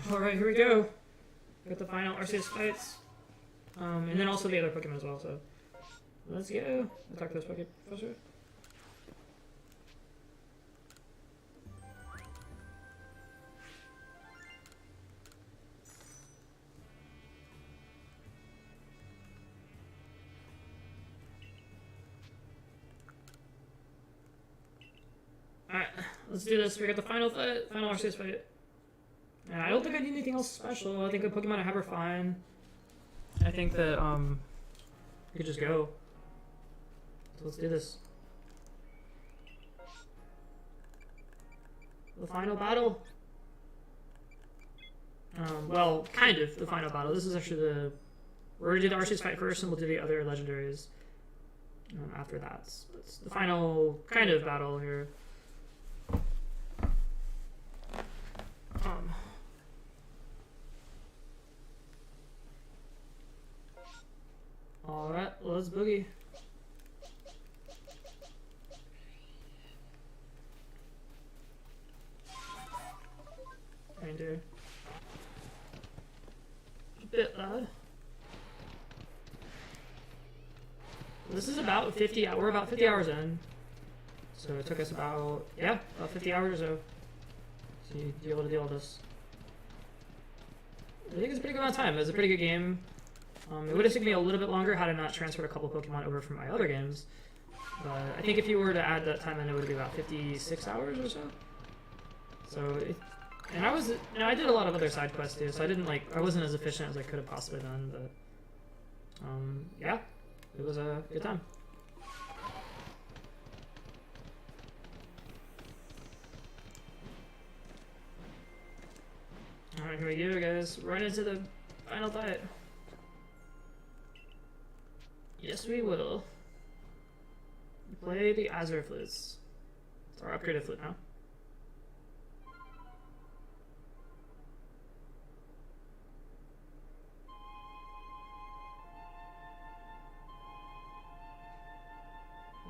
Alright, here we go. Got the final Arceus fights. And then also the other Pokemon as well, so. Let's go. I'll talk to this Professor. Alright, let's do this. We got the final fight, final Arceus fight. Yeah, I don't think I need anything else special. I think the Pokemon I have are fine. I think that, we could just go. So let's do this. The final battle. Well, kind of the final battle. This is actually the... We're going to do the Arceus fight first, and we'll do the other Legendaries after that. So it's the final kind of battle here. Alright, let's boogie. Reindeer. A bit loud. This is about 50, we're about 50 hours in. So it took us about 50 hours or so to be able to deal with this. I think it's a pretty good amount of time. It was a pretty good game. It would have taken me a little bit longer had I not transferred a couple Pokemon over from my other games. But I think if you were to add that time in, it would be about 56 hours or so. So, and I did a lot of other side quests too, so I wasn't as efficient as I could have possibly done, but, yeah, it was a good time. Alright, here we go, guys. Right into the final fight. Yes, we will. Play the Azure Flutes. It's our upgraded flute now.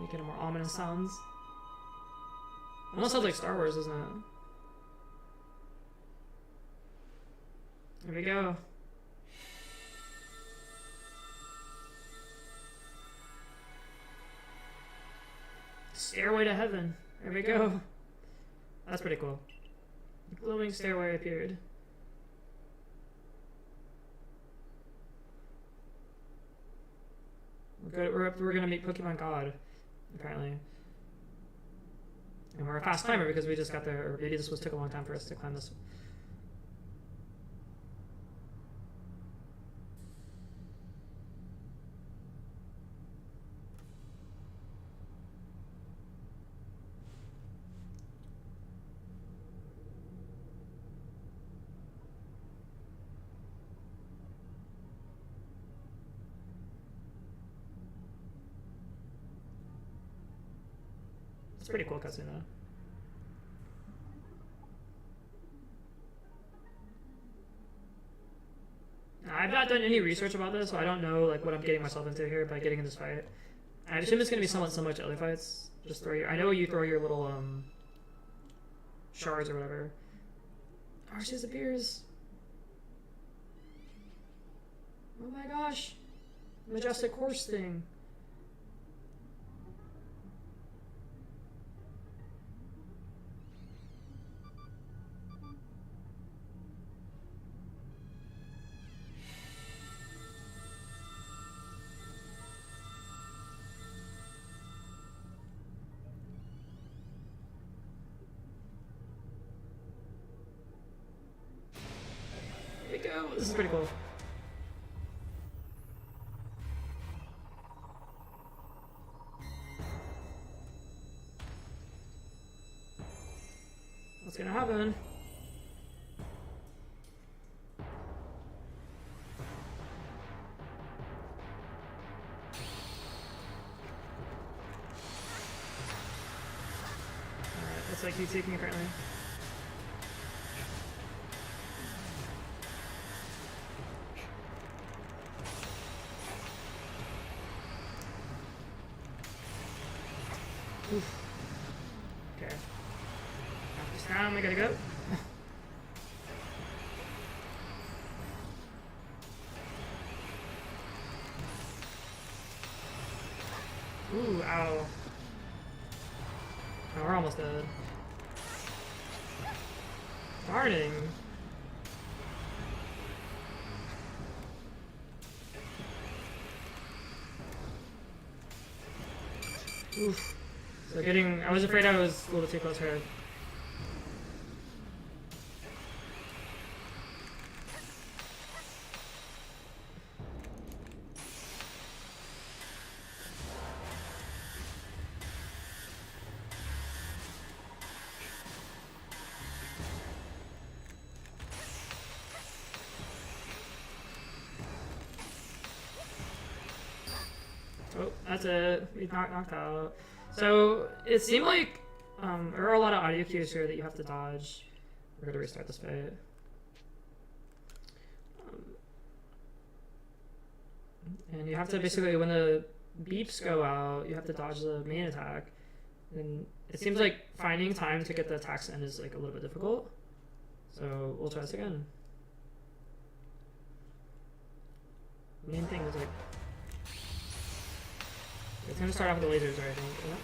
Making more ominous sounds. Almost sounds like Star Wars, doesn't it? Here we go. Stairway to heaven. There we go. That's pretty cool. The glowing stairway appeared. We're gonna meet Pokemon God, apparently. And we're a fast climber because we just got there, or maybe this took a long time for us to climb this. It's pretty cool cutscene though. I've not done any research about this, so I don't know like what I'm getting myself into here by getting in this fight. I assume it's gonna be somewhat similar to other fights. Just throw your, I know you throw your little shards or whatever. Arceus appears. Oh my gosh, majestic horse thing. Go. This is pretty cool. What's gonna happen? Alright, looks like he's taking apparently. Oof. Okay. After this round, we gotta go. Ow. Oh, we're almost dead. Darning. Oof. So getting... I was afraid I was a little too close here. Oh, that's it. We knocked out. So it seemed like there are a lot of audio cues here that you have to dodge. We're gonna restart this fight. And you have to basically, when the beeps go out, you have to dodge the main attack. And it seems like finding time to get the attacks in is like a little bit difficult. So we'll try this again. The main thing is like, it's gonna start off with the lasers, I think. Yeah.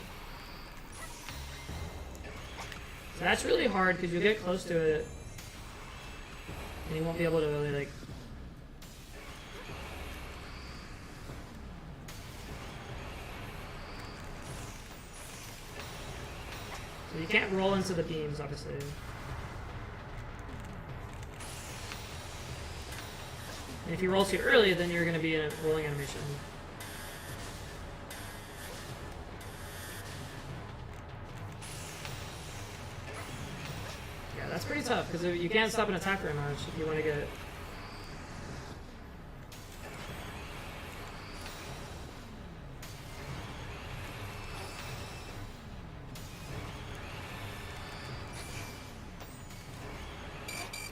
So that's really hard because you get close to it and you won't be able to really like. So you can't roll into the beams, obviously. And if you roll too early, then you're gonna be in a rolling animation. That's pretty tough, because you can't stop an attack very much if you want to get...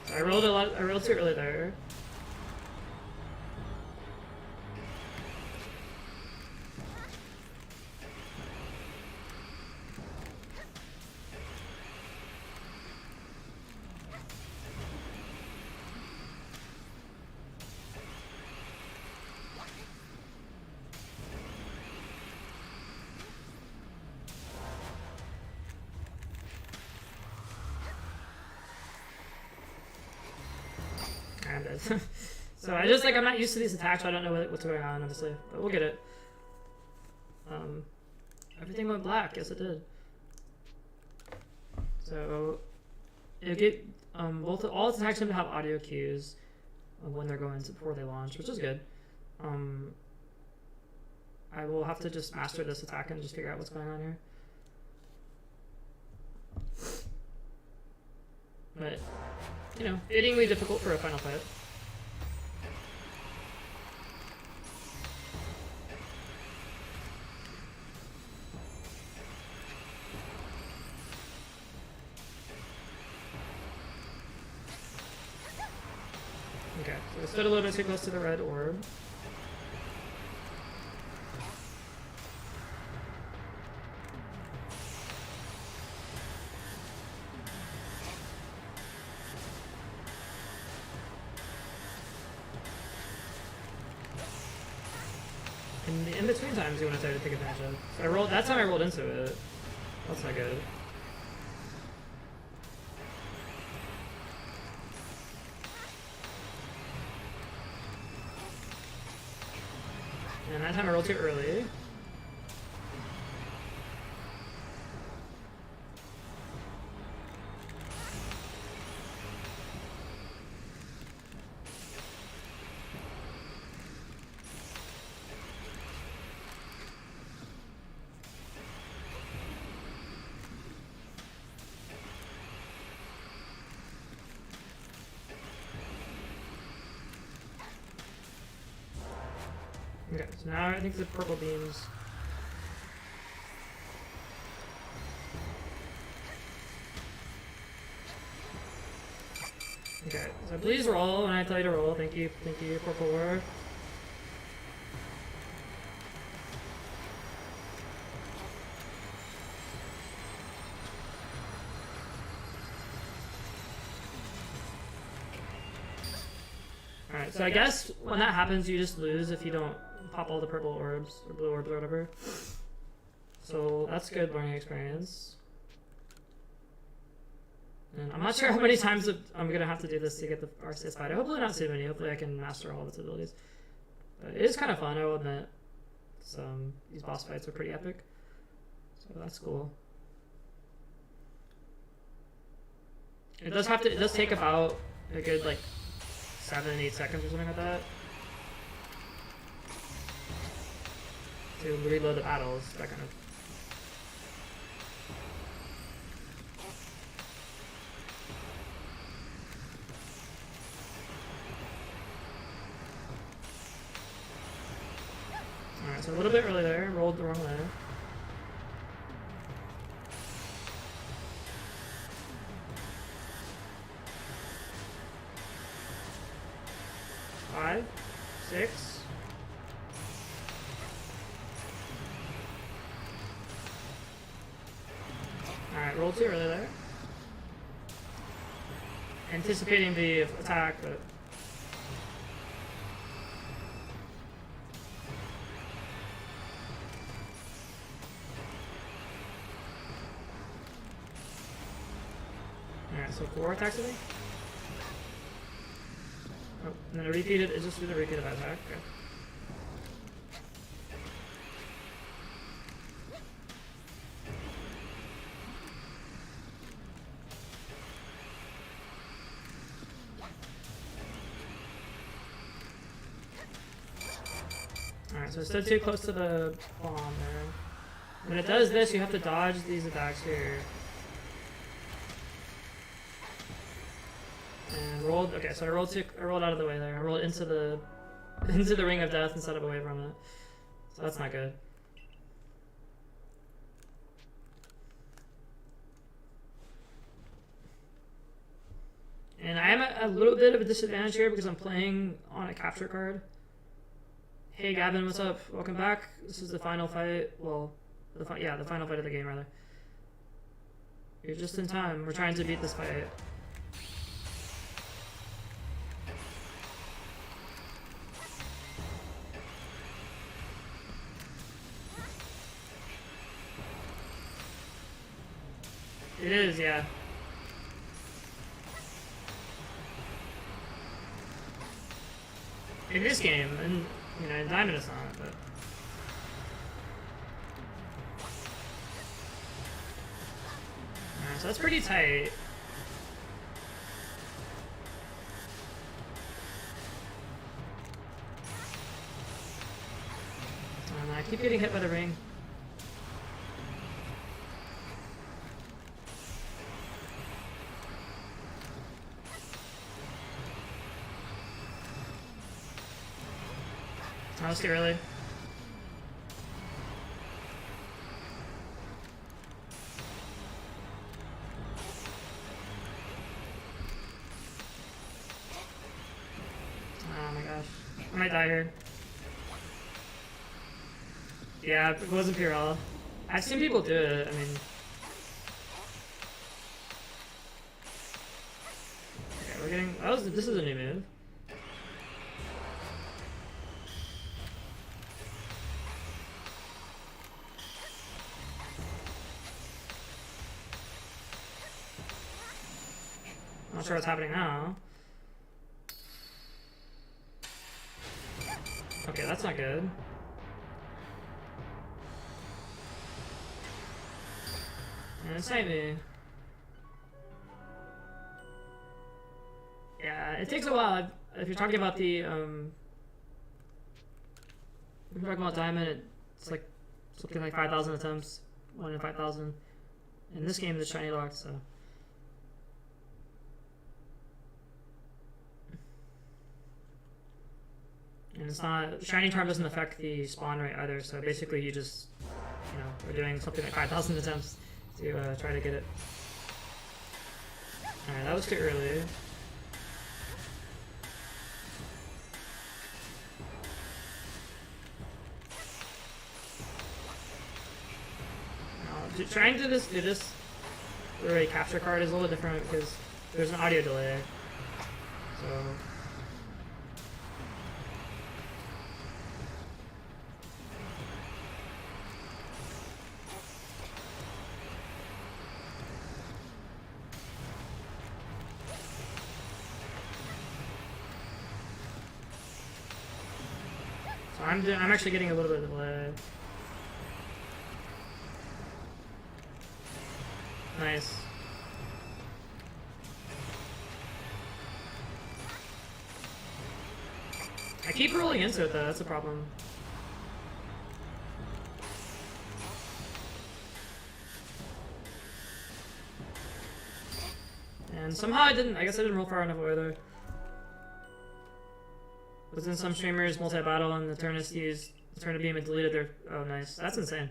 So I rolled too early there. So I just like, I'm not used to these attacks, so I don't know what's going on, honestly. But we'll get it. Everything went black. Yes, it did. So you get all its attacks seem to have audio cues of when they're going to, before they launch, which is good. I will have to just master this attack and just figure out what's going on here. But you know, fittingly difficult for a final fight. Okay, so I stood a little bit too close to the red orb. And the in-between times you want to try to take advantage of. So I rolled, that time I rolled into it. That's not good. And that time I rolled too early. Okay, so now I think the purple beams. Okay, so please roll when I tell you to roll. Thank you, purple orb. Alright, so I guess when that happens, you just lose if you don't pop all the purple orbs, or blue orbs, or whatever. So that's good learning experience. And I'm not sure how many times I'm going to have to do this to get the Arceus fighter. Hopefully not too many. Hopefully I can master all of its abilities. But it is kind of fun, I will admit. These boss fights are pretty epic. So that's cool. It does take about a good like 7-8 seconds or something like that to reload the battles, that kind of. Alright, so a little bit early there, rolled the wrong way. Five, 6. Alright, roll too early there. Anticipating the attack, but. Alright, so 4 attacks I think? Oh, and then it just did a repeat of that attack. Okay. Alright, so it stood too close to the bomb there. When it does this, you have to dodge these attacks here. And rolled. Okay, so I rolled out of the way there. I rolled into the ring of death instead of away from it. So that's not good. And I am at a little bit of a disadvantage here because I'm playing on a capture card. Hey Gavin, what's up? Welcome back. This is the final fight. Well, the final fight of the game rather. You're just in time. We're trying to beat this fight. It is, yeah. In this game, and you know, in Diamond it's not, but. Alright, so that's pretty tight. And I keep getting hit by the ring. That was too early. Oh my gosh. I might die here. Yeah, it wasn't Purell. I've seen people do it, I mean. Okay, we're getting. This is a new move. Not sure what's happening now. Okay, that's not good. And it's Shaymin. Yeah, it takes a while. If you're talking about the if you're talking about Diamond, it's like something like 5,000 attempts, 1 in 5,000. In this game, it's shiny locked, so. And it's not, Shiny Charm doesn't affect the spawn rate either, so basically you just, you know, we're doing something like 5,000 attempts to try to get it. Alright, that was too early. Now, trying to do this through a capture card is a little different because there's an audio delay. So. I'm actually getting a little bit of delay. Nice. I keep rolling into it though, that's a problem. And somehow I guess I didn't roll far enough either. But then some streamers multi-battle and the Turnus used the Turn Beam and deleted their... Oh, nice. That's insane.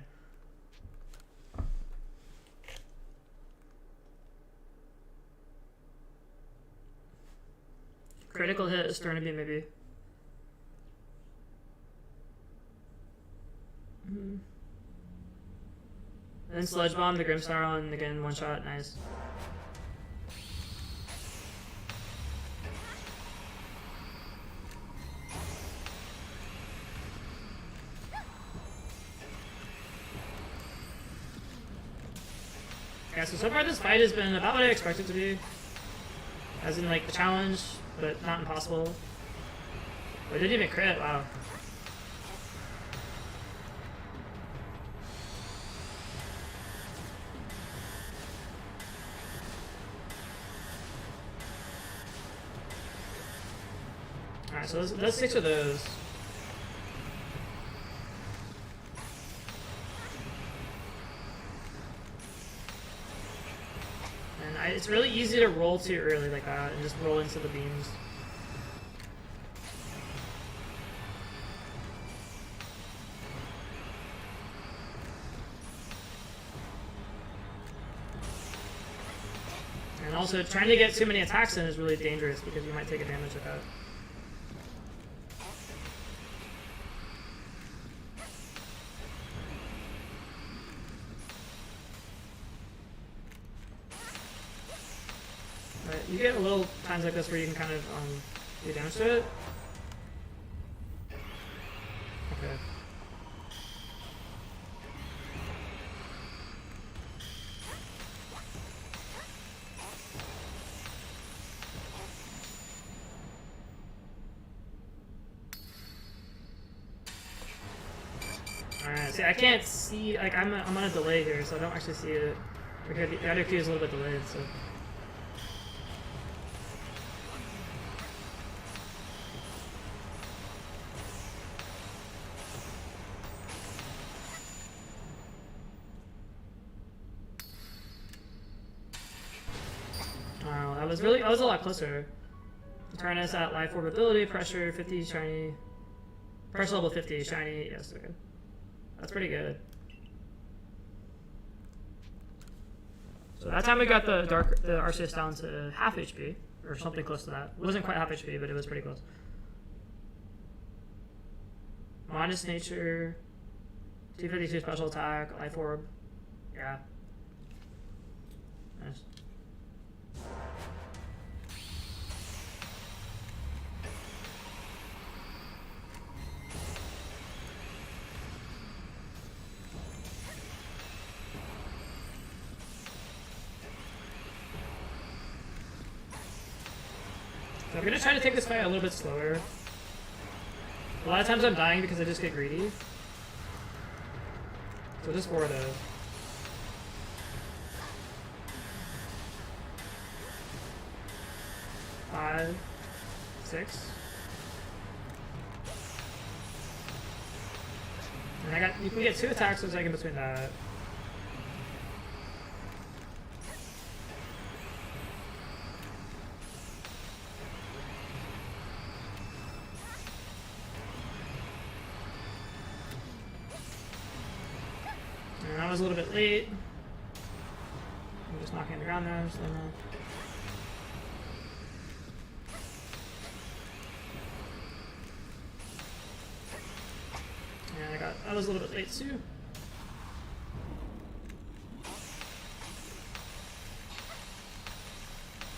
Critical hit is Turn Beam, maybe. And then Sludge Bomb, the Grimmsnarl, and again, one shot. Nice. Yeah, so far this fight has been about what I expected it to be. As in, like, the challenge, but not impossible. Oh, it didn't even crit, wow. Alright, so let's 6 of those. It's really easy to roll too early like that and just roll into the beams. And also trying to get too many attacks in is really dangerous because you might take advantage of that. You get a little times like this where you can kind of do damage to it. Okay. Alright, see, I can't see, like, I'm on a delay here, so I don't actually see it. Okay, the other Q is a little bit delayed, so. That was a lot closer. Turnus at life orb ability, pressure 50, shiny. Pressure level 50, shiny, yes, okay. That's pretty good. So that time we got the Arceus down to half HP, or something close to that. It wasn't quite half HP, but it was pretty close. Minus nature, 252 special attack, life orb. Yeah. Nice. So I'm gonna try to take this fight a little bit slower. A lot of times I'm dying because I just get greedy. So just 4 of those. 5, 6. And you can get 2 attacks a second between that. And I was a little bit late. I'm just knocking the ground there, just letting know. And I was a little bit late too.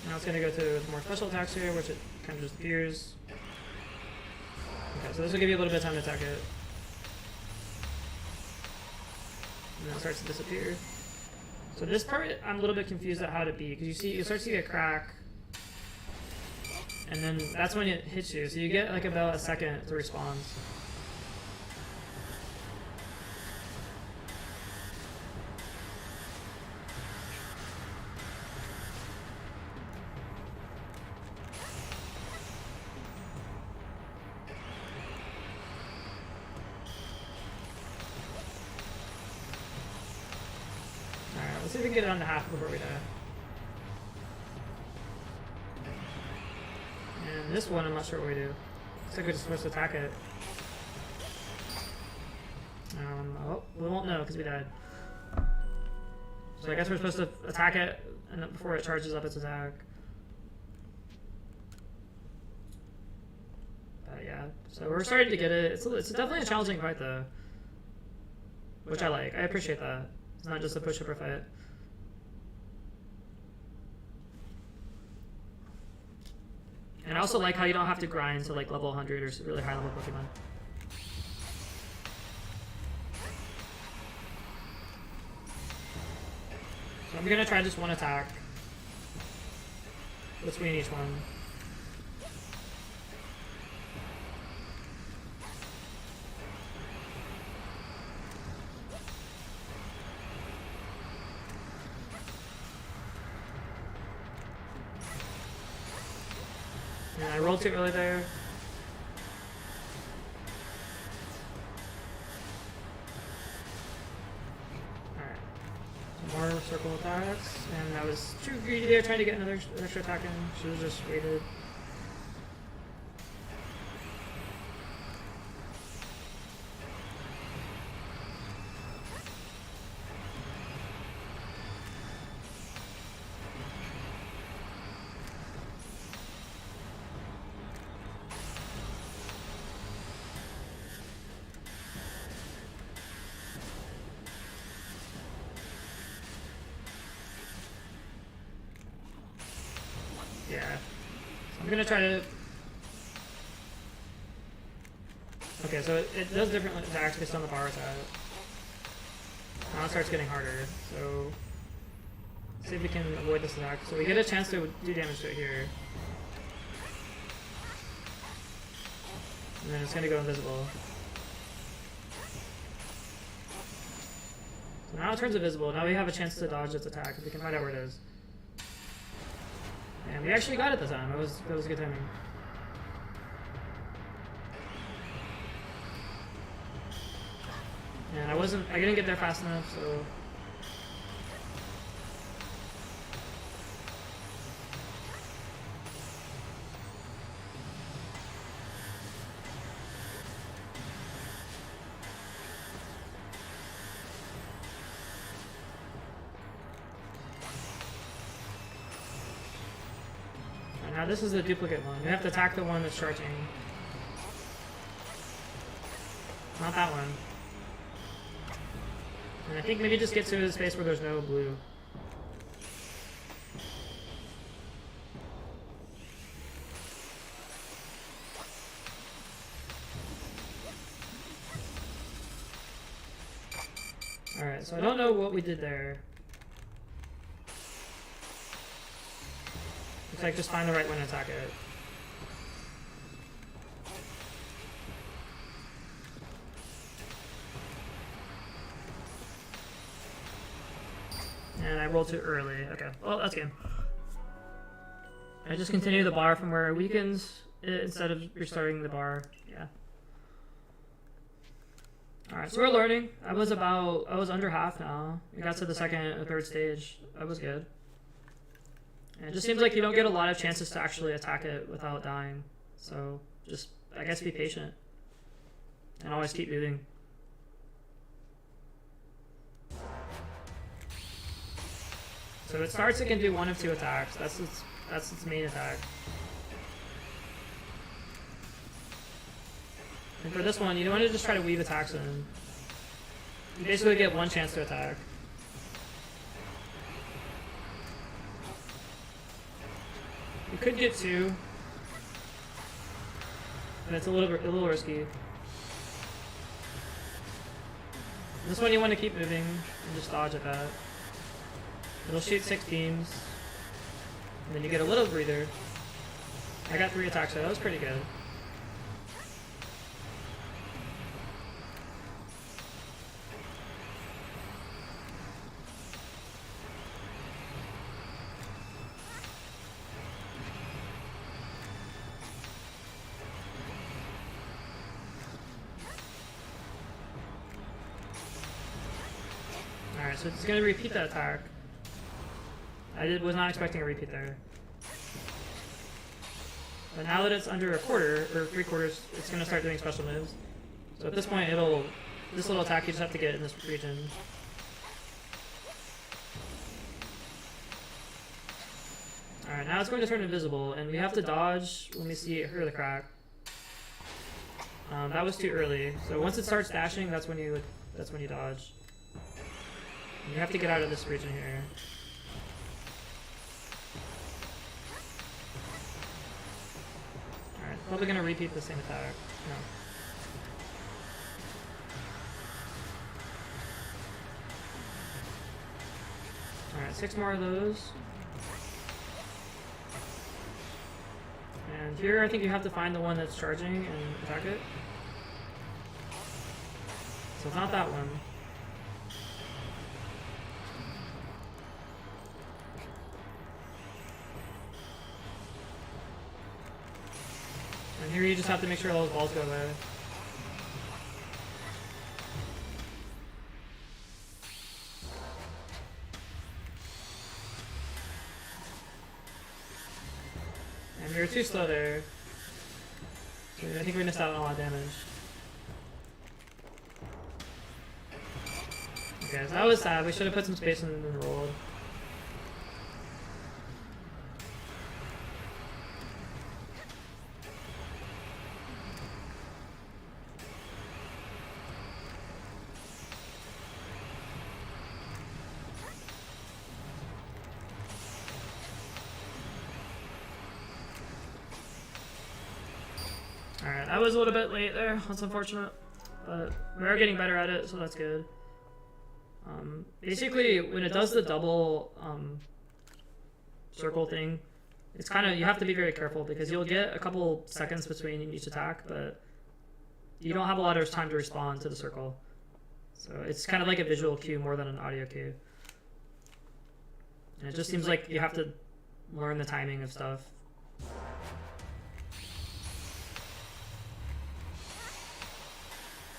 Now it's going to go to more special attacks here, which it kind of just appears. Okay, so this will give you a little bit of time to attack it. And then it starts to disappear. So this part, I'm a little bit confused at how to beat, because you start to see a crack, and then that's when it hits you. So you get like about a second to respawn. see if we can get it on to half before we die. And this one, I'm not sure what we do. Looks like we're just supposed to attack it. Oh, we won't know because we died. So I guess we're supposed to attack it and before it charges up its attack. Yeah, so we're starting to get it. It's definitely a challenging fight though, which I like. I appreciate that. It's not just a push-upper fight. And I also like how you don't have to grind to like level 100 or really high level Pokemon. So I'm gonna try just one attack between each one. Yeah, I rolled too early there. Alright. Some more circle attacks. And I was too greedy there trying to get another extra attack in. Should have just waited. Yeah. So I'm gonna try to... Okay, so it does different attacks based on the bar attack. Now it starts getting harder, so... Let's see if we can avoid this attack. So we get a chance to do damage to it here. And then it's gonna go invisible. So now it turns invisible. Now we have a chance to dodge its attack if we can find out where it is. And we actually got it this time. It was good timing. And I didn't get there fast enough, so. Now this is the duplicate one. We have to attack the one that's charging. Not that one. And I think maybe just get to the space where there's no blue. Alright, so I don't know what we did there. Looks like just find the right one and attack it. And I rolled too early. Okay, well, that's game. I just continue the bar from where it weakens instead of restarting the bar. Yeah. Alright, so we're learning. I was under half now. We got to the second or third stage. That was good. And it just seems like you don't get a lot of chances to actually attack it without dying. So just, I guess, be patient. And always keep moving. So it starts, it can do one of two attacks. That's its main attack. And for this one, you don't want to just try to weave attacks in. You basically get one chance to attack. You could get two, but it's a little risky. This one you want to keep moving and just dodge at that. It'll shoot 6 beams, and then you get a little breather. I got 3 attacks, so that was pretty good. Alright, so it's going to repeat that attack. was not expecting a repeat there. But now that it's under a quarter, or 3/4, it's going to start doing special moves. So at this point, this little attack you just have to get in this region. Alright, now it's going to turn invisible, and we have to dodge when we see it hurt the crack. That was too early. So once it starts dashing, that's when you dodge. And you have to get out of this region here. Alright, probably gonna repeat the same attack. No. Alright, 6 more of those. And here I think you have to find the one that's charging and attack it. So it's not that one. And here you just have to make sure all those balls go away. And you're too slow there. So I think we missed out on a lot of damage. Okay, so that was sad. We should have put some space in and rolled. Alright, I was a little bit late there. That's unfortunate. But we are getting better at it, so that's good. Basically, when it does the double circle thing, it's kind of, you have to be very careful because you'll get a couple seconds between each attack, but you don't have a lot of time to respond to the circle. So it's kind of like a visual cue more than an audio cue. And it just seems like you have to learn the timing of stuff.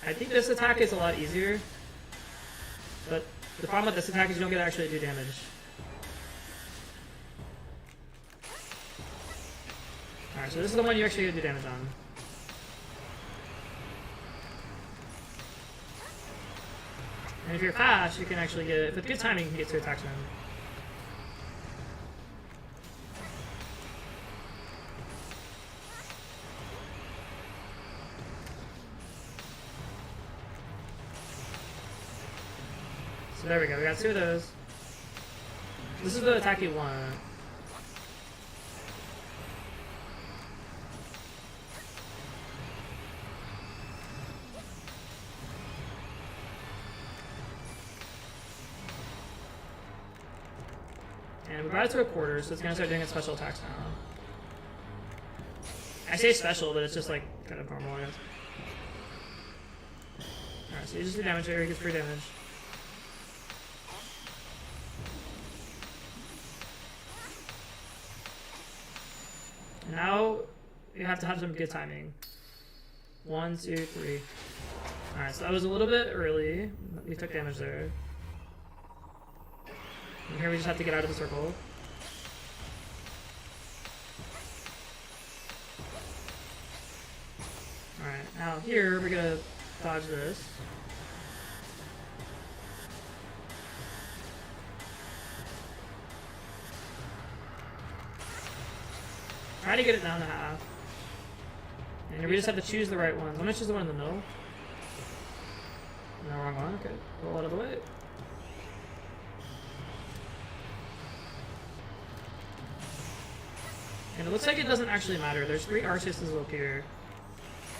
I think this attack is a lot easier, but the problem with this attack is you don't get to actually do damage. Alright, so this is the one you actually get to do damage on. And if you're fast, you can actually get, with good timing, you can get 2 attacks in. So there we go, we got 2 of those. This is the attack you want. And we brought it to a quarter, so it's gonna start doing its special attacks now. I say special, but it's just like kind of normal, I guess. Alright, so you just do damage here, he gets free damage. Now you have to have some good timing. 1, 2, 3. Alright, so that was a little bit early. We took damage there. And here we just have to get out of the circle. Alright, now here we're gonna dodge this. Try to get it down to half. And we just have to choose the right ones. I'm gonna choose the one in the middle. No, wrong one. Okay, roll out of the way. And it looks like it doesn't actually matter. There's 3 Arceuses up here.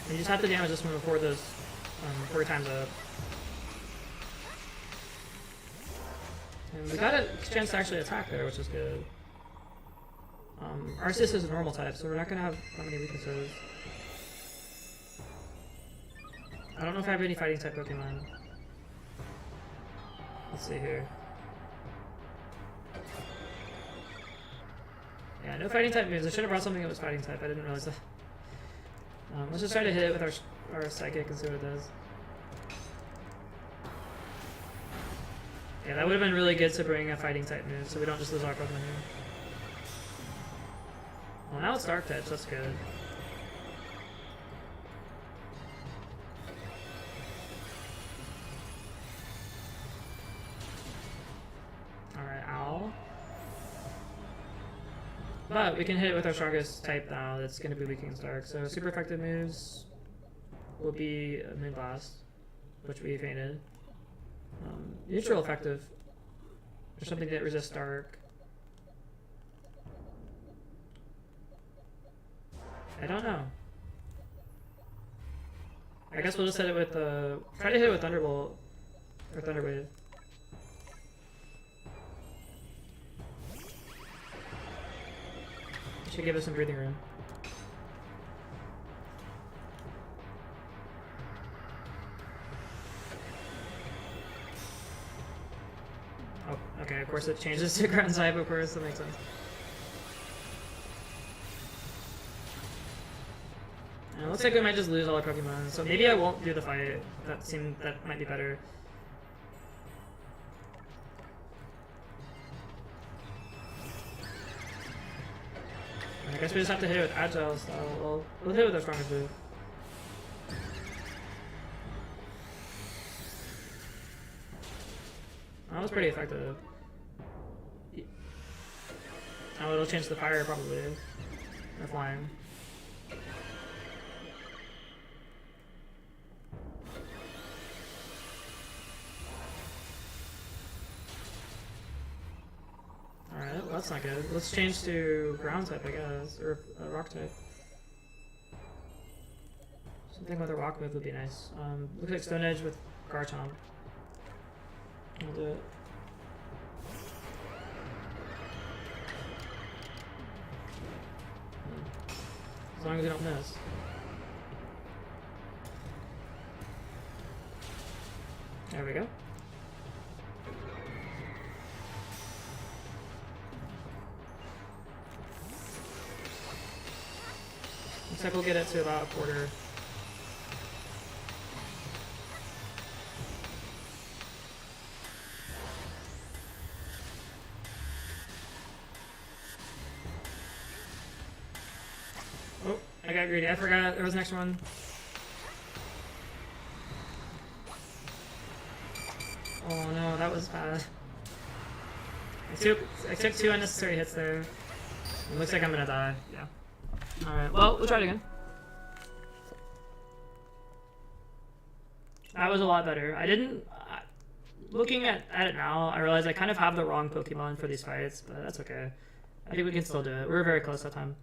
And you just have to damage this one before those 4 times up. And we got a chance to actually attack there, which is good. Arceus is a normal type, so we're not going to have that many weaknesses. I don't know if I have any fighting type Pokemon. Let's see here. Yeah, no fighting type moves. I should have brought something that was fighting type. I didn't realize that. Let's just try to hit it with our Psychic and see what it does. Yeah, that would have been really good to bring a fighting type move so we don't just lose our Pokemon here. Well, now it's Dark types, that's good. Alright, Owl. But we can hit it with our strongest type now that's going to be weak against Dark. So super effective moves will be a Moonblast, which we fainted. Neutral effective. Or something that resists Dark. I don't know. I guess we'll just hit it with try to hit it with Thunderbolt or Thunderwave. Should give us some breathing room. Oh, okay, of course it changes to ground type, of course, that makes sense. And it looks like we might just lose all our Pokemon, so maybe I won't do the fight. That might be better. I guess we just have to hit it with Agile style. We'll hit it with our strongest move. That was pretty effective. Oh, it'll change the fire probably. Or flying. Alright, well, that's not good. Let's change to ground type, I guess. Or rock type. Something with a rock move would be nice. Looks like Stone Edge with Garchomp. We'll do it. As long as we don't miss. There we go. Looks like we'll get it to about a quarter. Oh, I got greedy. I forgot there was an extra one. Oh no, that was bad. I took 2 unnecessary hits there. It looks like I'm gonna die. Yeah. Alright, well, we'll try it again. That was a lot better. I didn't... looking at it now, I realize I kind of have the wrong Pokemon for these fights, but that's okay. I think we can still do it. We were very close that time.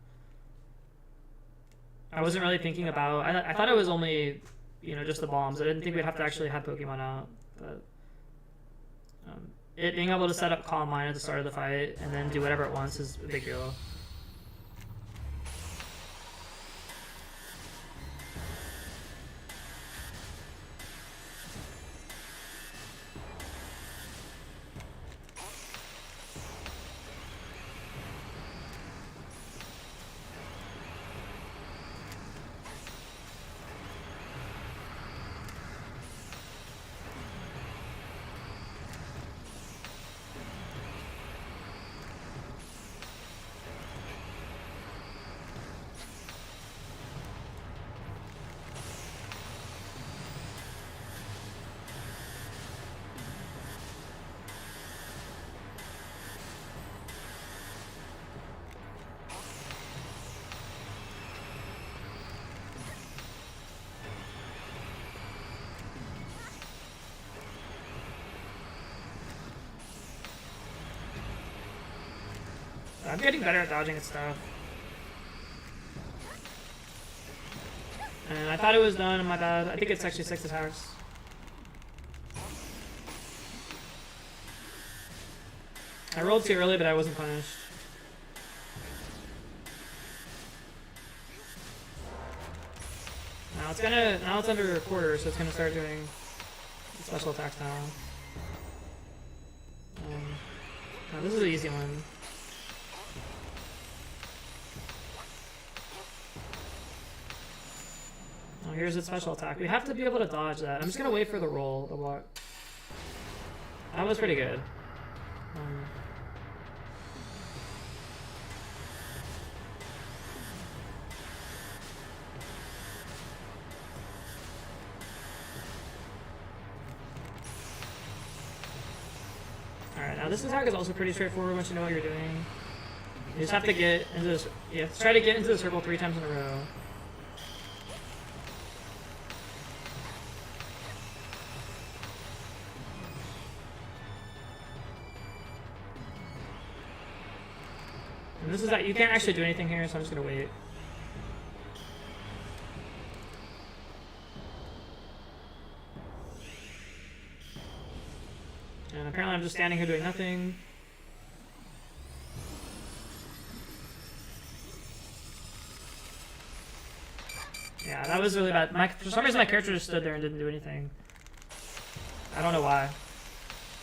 I wasn't really thinking about... I thought it was only, you know, just the bombs. I didn't think we'd have to actually have Pokemon out, but... it being able to set up Calm Mind at the start of the fight and then do whatever it wants is a big deal. I'm getting better at dodging and stuff. And I thought it was done, and my bad. I think it's actually 6 attacks. I rolled too early, but I wasn't punished. Now it's under a quarter, so it's gonna start doing special attacks now. Now this is an easy one. Oh, here's its special attack. We have to be able to dodge that. I'm just gonna wait for the roll. The walk. That was pretty good. Alright, now this attack is also pretty straightforward once you know what you're doing. You just have to get into this. You have to try to get into the circle 3 times in a row. And this is that you can't actually do anything here, so I'm just gonna wait. And apparently I'm just standing here doing nothing. Yeah, that was really bad. For some reason my character just stood there and didn't do anything. I don't know why.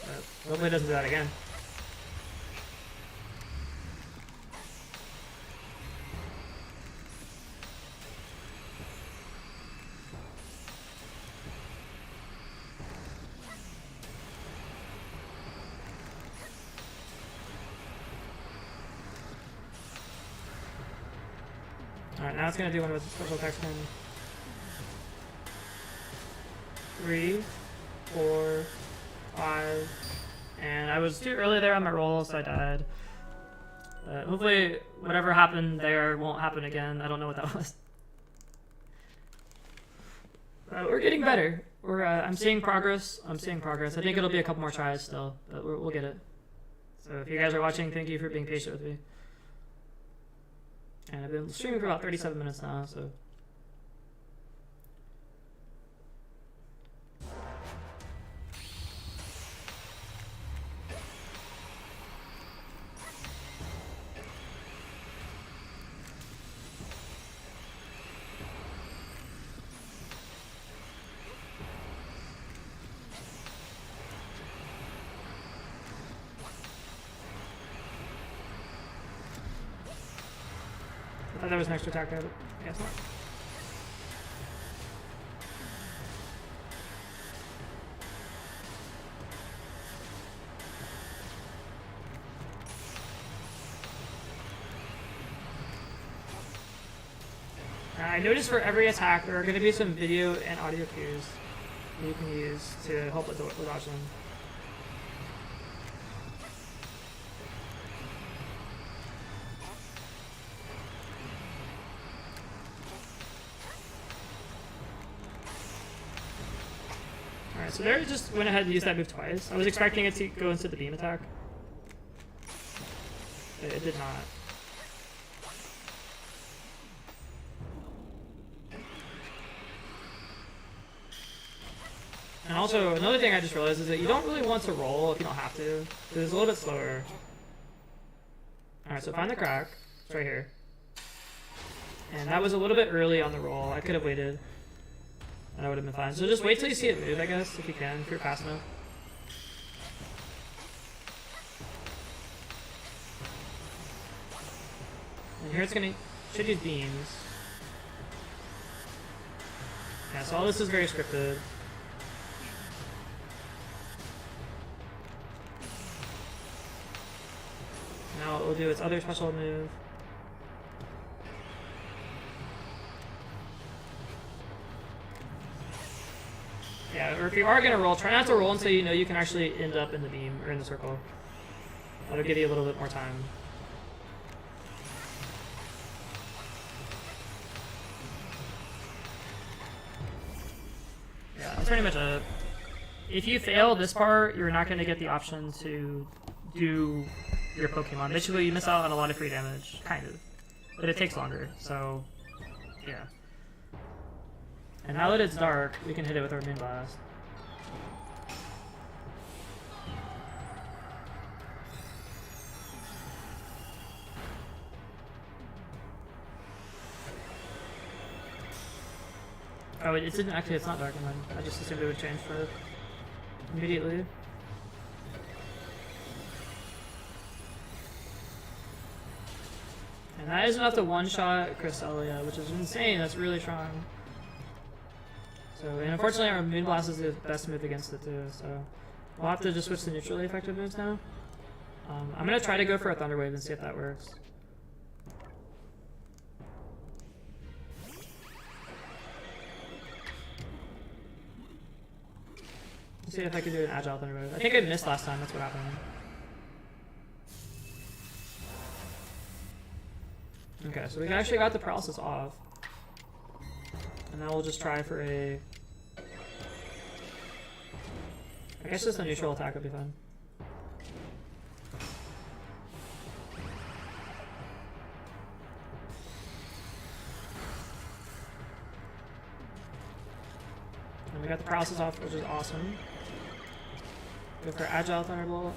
But hopefully it doesn't do that again. Alright, now it's gonna do one with special attacks again. 3, 4, 5, and I was too early there on my roll, so I died. Hopefully, whatever happened there won't happen again. I don't know what that was. We're getting better. I'm seeing progress. I think it'll be a couple more tries still, but we'll get it. So if you guys are watching, thank you for being patient with me. And I've been streaming for about 37 minutes now, so. I thought that was an extra attack there, but I guess not. I noticed for every attack there are going to be some video and audio cues that you can use to help with dodging. Alright, so there it just went ahead and used that move twice. I was expecting it to go into the beam attack. It did not. And also, another thing I just realized is that you don't really want to roll if you don't have to, because it's a little bit slower. Alright, so find the crack. It's right here. And that was a little bit early on the roll. I could have waited. And I would have been fine. So just wait till you see it move, I guess, if you can, if you're fast enough. And here it's gonna should use beams. Yeah, so all this is very scripted. Now it will do its other special move. Yeah, or if you are gonna roll, try not to roll until you know you can actually end up in the beam or in the circle. That'll give you a little bit more time. Yeah, that's pretty much it. If you fail this part, you're not gonna get the option to do your Pokemon. Basically, you miss out on a lot of free damage, kind of. But it takes longer, so yeah. And now that it's dark, we can hit it with our Moonblast. Oh, it didn't actually, it's not dark in mine. I just assumed it would change for it immediately. And that is enough to one-shot Cresselia, which is insane. That's really strong. So, and unfortunately our Moonblast is the best move against it too, so We'll have to just switch to neutrally effective moves now. I'm gonna try to go for a Thunder Wave and see if that works. Let's see if I can do an Agile Thunder Wave. I think I missed last time, that's what happened. Okay, so we actually got the paralysis off. And now we'll just try for a... I guess just a neutral attack would be fine. And we got the paralysis off, which is awesome. Go for Agile Thunderbolt.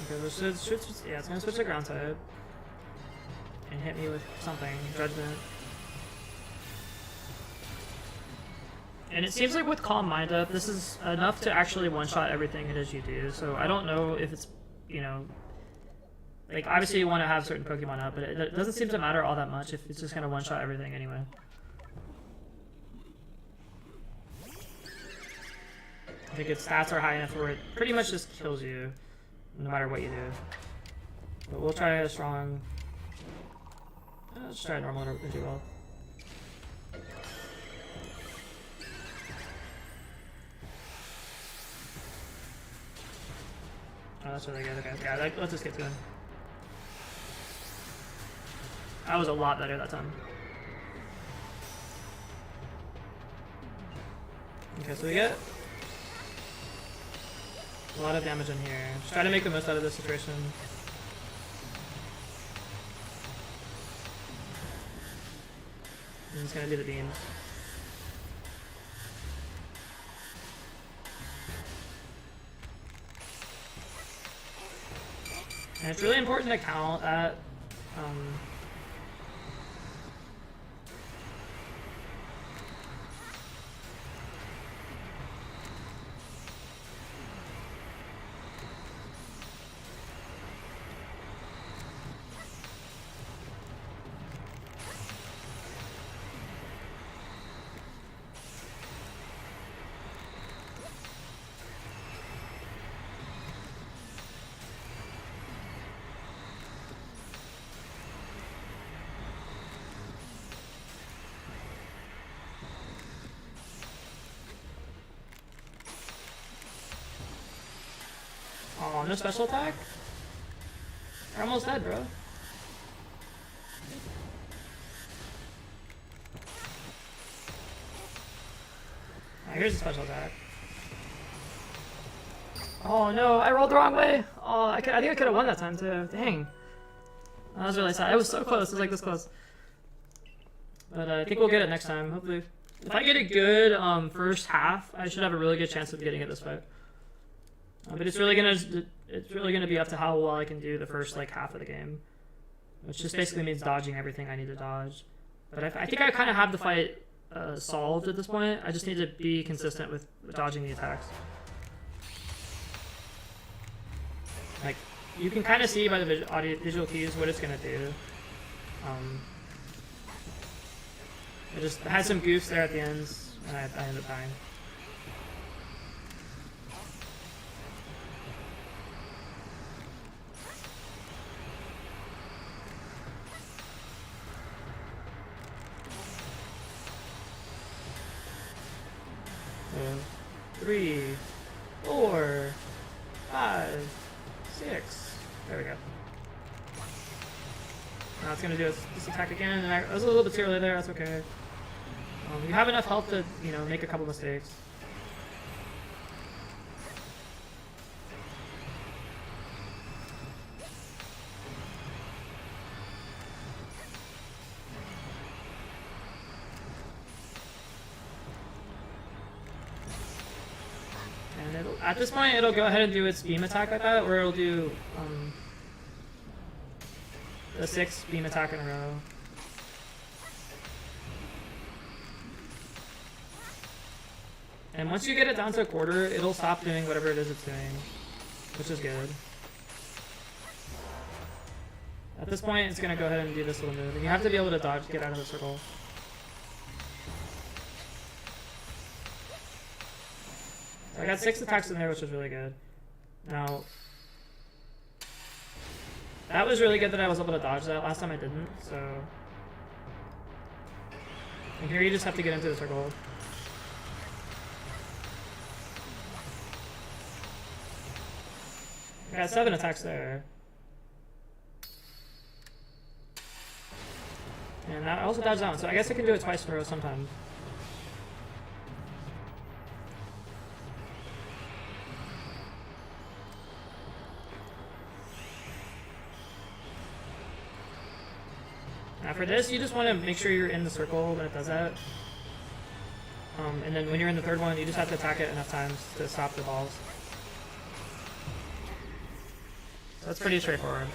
Okay, yeah, it's gonna switch to ground type. And hit me with something. Judgment. And it seems like with Calm Mind Up, this is enough to actually one-shot everything it is you do. So I don't know if it's, you know... Like, obviously you want to have certain Pokemon up, but it doesn't seem to matter all that much if it's just gonna one-shot everything anyway. I think its stats are high enough where it pretty much just kills you, no matter what you do. But we'll try a strong... Let's try a normal energy ball. Oh, that's really good. Okay, yeah, let's just get to him. That was a lot better that time. Okay, so we get a lot of damage in here. Just try to make the most out of this situation. I'm just gonna do the beam. And it's really important to count that oh, no special attack? You're almost dead, bro. Alright, here's a special attack. Oh no, I rolled the wrong way! Oh, I think I could have won that time too. Dang. That was really sad. It was so close. It was like this close. But I think we'll get it next time, hopefully. If I get a good first half, I should have a really good chance of getting it this fight. But it's really gonna be up to how well I can do the first like half of the game, which just basically means dodging everything I need to dodge. But I think I kind of have the fight solved at this point. I just need to be consistent with dodging the attacks. Like you can kind of see by the visual cues what it's gonna do. I just had some goofs there at the ends, and I ended up dying. Three, 4, 5, 6. There we go. Now it's gonna do this attack again, and I was a little bit too early there. That's okay. You have enough health to, you know, make a couple mistakes. At this point, it'll go ahead and do its beam attack like that, or it'll do the 6 beam attack in a row. And once you get it down to a quarter, it'll stop doing whatever it is it's doing, which is good. At this point, it's going to go ahead and do this little move. And you have to be able to dodge, get out of the circle. So I got 6 attacks in there, which was really good. Now, that was really good that I was able to dodge that. Last time I didn't, so... And here you just have to get into the circle. I got 7 attacks there. And I also dodged that one, so I guess I can do it twice in a row sometime. Now for this, you just want to make sure you're in the circle when it does that. And then when you're in the third one, you just have to attack it enough times to stop the balls. So that's pretty straightforward.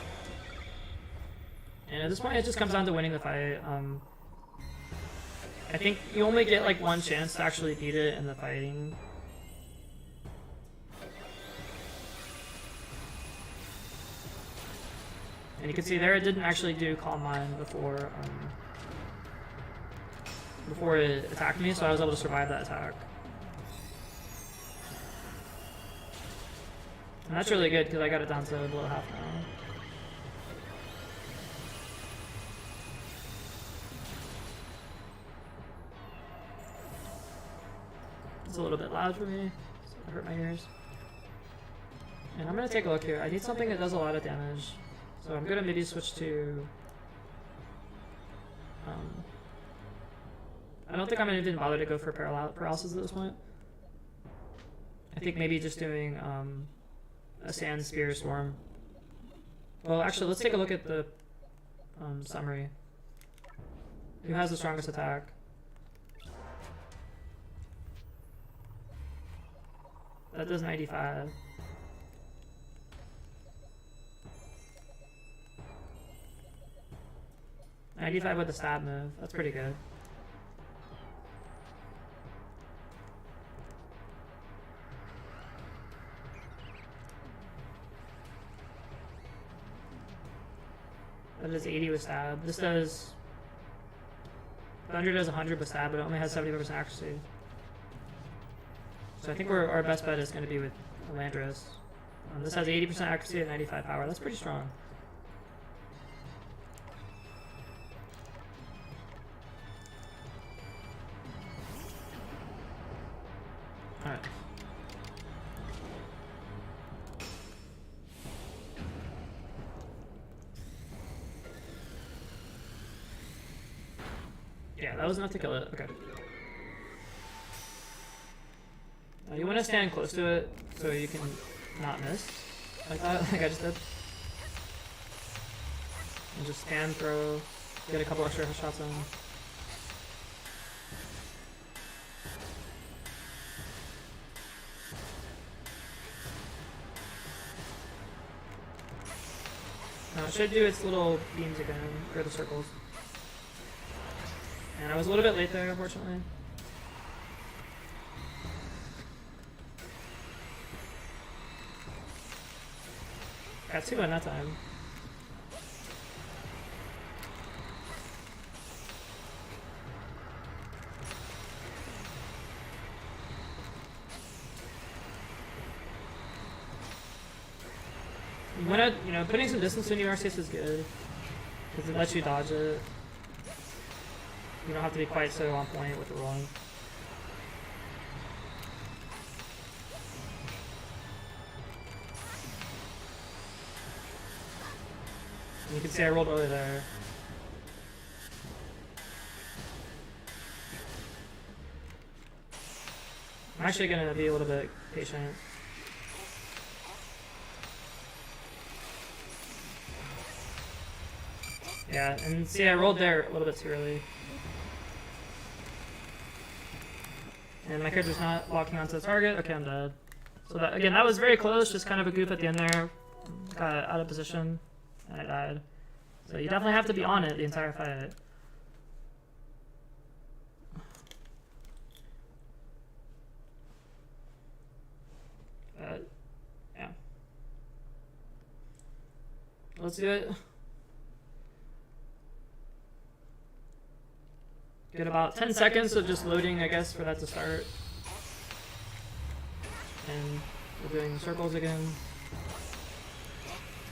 And at this point, it just comes down to winning the fight. I think you only get like one chance to actually beat it in the fighting. And you can see there it didn't actually do Calm Mind before it attacked me, so I was able to survive that attack. And that's really good because I got it down to below half now. It's a little bit loud for me, so it hurt my ears. And I'm gonna take a look here. I need something that does a lot of damage. So I'm gonna maybe switch to... I don't think I'm gonna even bother to go for paralysis at this point. I think maybe just doing a Sand Spear Storm. Well, actually, let's take a look at the summary. Who has the strongest attack? That does 95. .95 with the stab move. That's pretty good. That does 80 with stab. This does... Thunder does 100 with stab, but it only has 70% accuracy. So I think our best bet is going to be with Landris. This has 80% accuracy and 95 power. That's pretty strong. Alright. Yeah, that was enough to kill it. Okay. Now you want to stand close to it so you can not miss like that, like I just did. And just stand, throw, get a couple extra shots in. Now it should do its little beams again, or the circles. And I was a little bit late there, unfortunately. Got 2 in that time. You wanna, putting some distance in your Arceus is good, because it lets you dodge it. You don't have to be quite so on point with the rolling. And you can see I rolled early there. I'm actually going to be a little bit patient. Yeah, and see I rolled there a little bit too early. And my character's not locking onto the target. Okay, I'm dead. So that, again, that was very close, just kind of a goof at the end there. Got out of position, and I died. So you definitely have to be on it the entire fight. Yeah. Let's do it. Get about 10 seconds of just loading, I guess, for that to start. And we're doing circles again.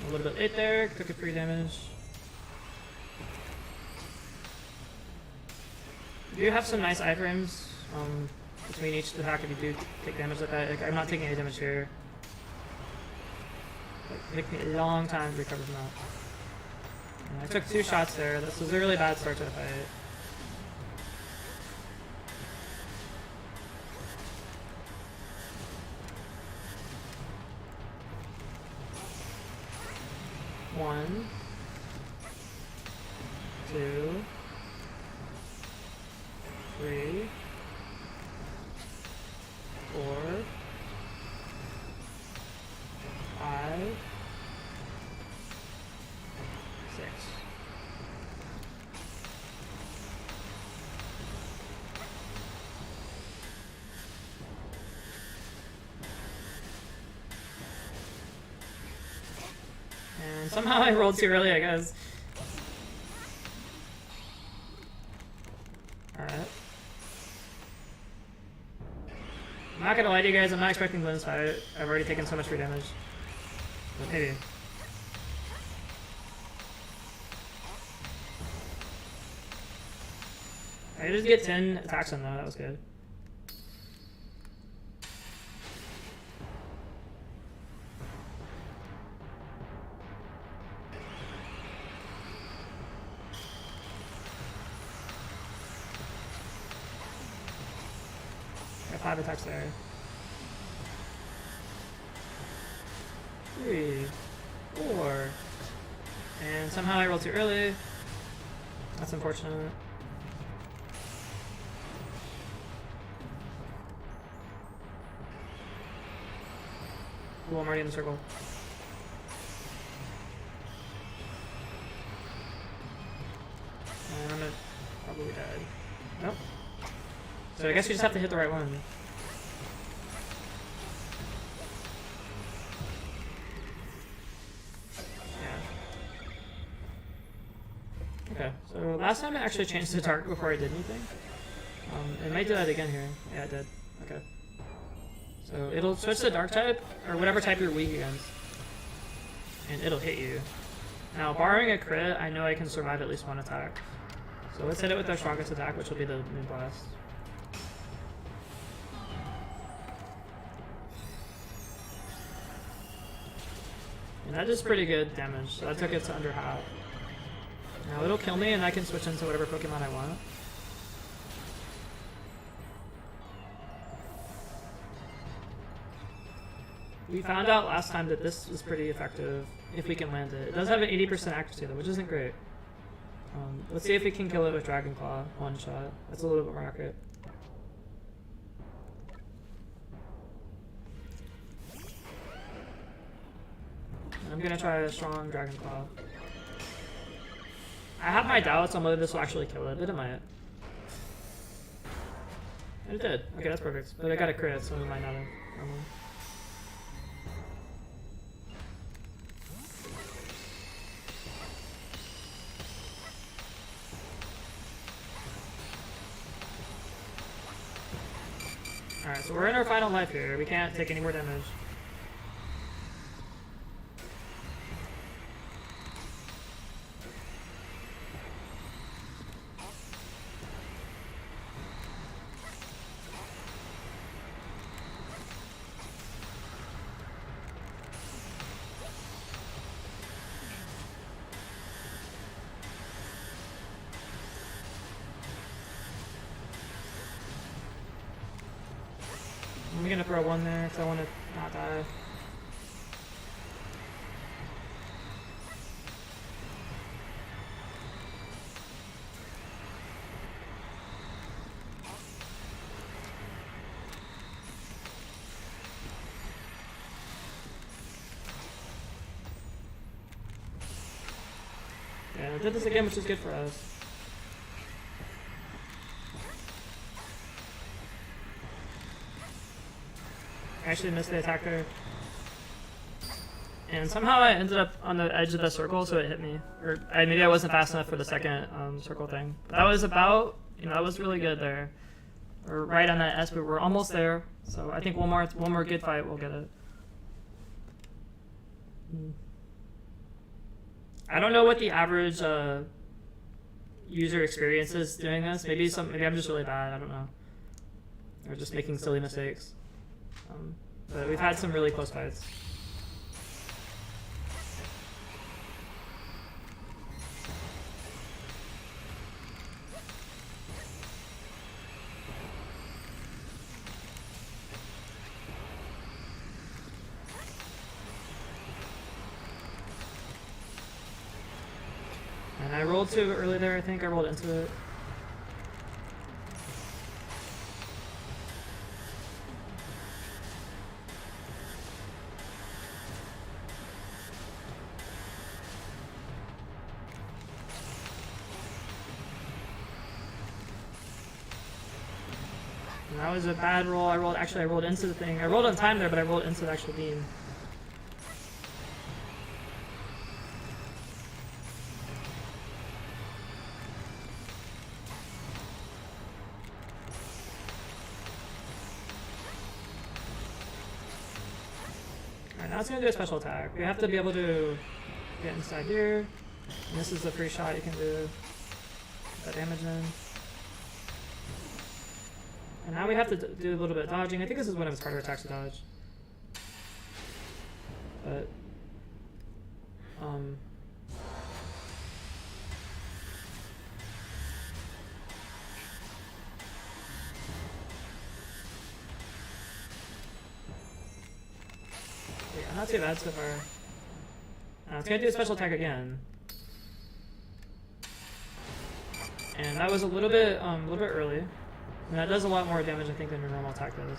A little bit late there, took a free damage. You do have some nice iframes between each attack if you do take damage like that. Like, I'm not taking any damage here. It took me a long time to recover from that. And I took 2 shots there. This was a really bad start to the fight. One, 2, 3, 4, 5, 6. And somehow I rolled too early, I guess. Alright. I'm not gonna lie to you guys, I'm not expecting to win this fight. I've already taken so much free damage. But maybe. I just get 10 attacks on though, that was good. Got 5 attacks there. 3, 4. And somehow I rolled too early. That's unfortunate. Ooh, I'm already in the circle. And I'm gonna probably die. Nope. So I guess you just have to hit the right one. Yeah. Okay, so last time I actually changed the target before I did anything. It might do that again here. Yeah, it did. Okay. So it'll switch to dark type, or whatever type you're weak against. And it'll hit you. Now, barring a crit, I know I can survive at least 1 attack. So let's hit it with our strongest attack, which will be the Moon Blast. And that is pretty good damage, so that took it to under half. Now it'll kill me and I can switch into whatever Pokemon I want. We found out last time that this is pretty effective if we can land it. It does have an 80% accuracy though, which isn't great. Let's see if we can kill it with Dragon Claw, 1 shot. That's a little bit more accurate. I'm gonna try a strong Dragon Claw. I have my doubts on whether this will actually kill it, but it might. And it did. Okay, that's perfect. But I got a crit, so it might not have. Alright, so we're in our final life here. We can't take any more damage. I'm gonna throw 1 there because I want to not die. Yeah, we did this again, which is good for us. Actually missed the attack there. And somehow I ended up on the edge of the circle, so it hit me. Or maybe I wasn't fast enough for the second circle thing. But that was about, that was really good there. We're right on that S, but we're almost there. So I think one more good fight, we'll get it. I don't know what the average user experience is doing this. Maybe I'm just really bad. I don't know. Or just making silly mistakes. But we've had some really close fights. And I rolled too early there, I think. I rolled into it. And that was a bad roll. I rolled into the thing. I rolled on time there, but I rolled into the actual beam. Alright, now it's going to do a special attack. We have to be able to get inside here. And this is the free shot you can do. Put that damage in. And now we have to do a little bit of dodging. I think this is one of his harder attacks to dodge. But, yeah, not too bad so far. It's gonna do a special attack again. And that was a little bit early. And that does a lot more damage, I think, than your normal attack does.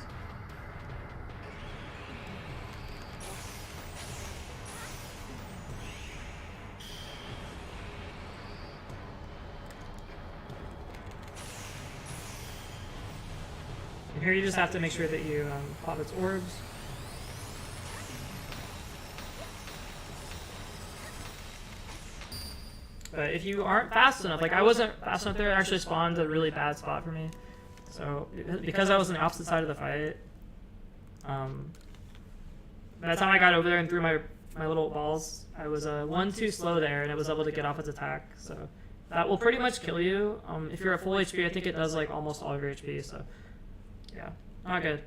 And here you just have to make sure that you pop its orbs. But if you aren't fast enough, like I wasn't fast enough there, it actually spawned a really bad spot for me. So, because I was on the opposite side of the fight, by the time I got over there and threw my little balls, I was one too slow there, and I was able to get off its attack. So, that will pretty much kill you. If you're at full HP, I think it does like almost all of your HP. So, yeah, not good.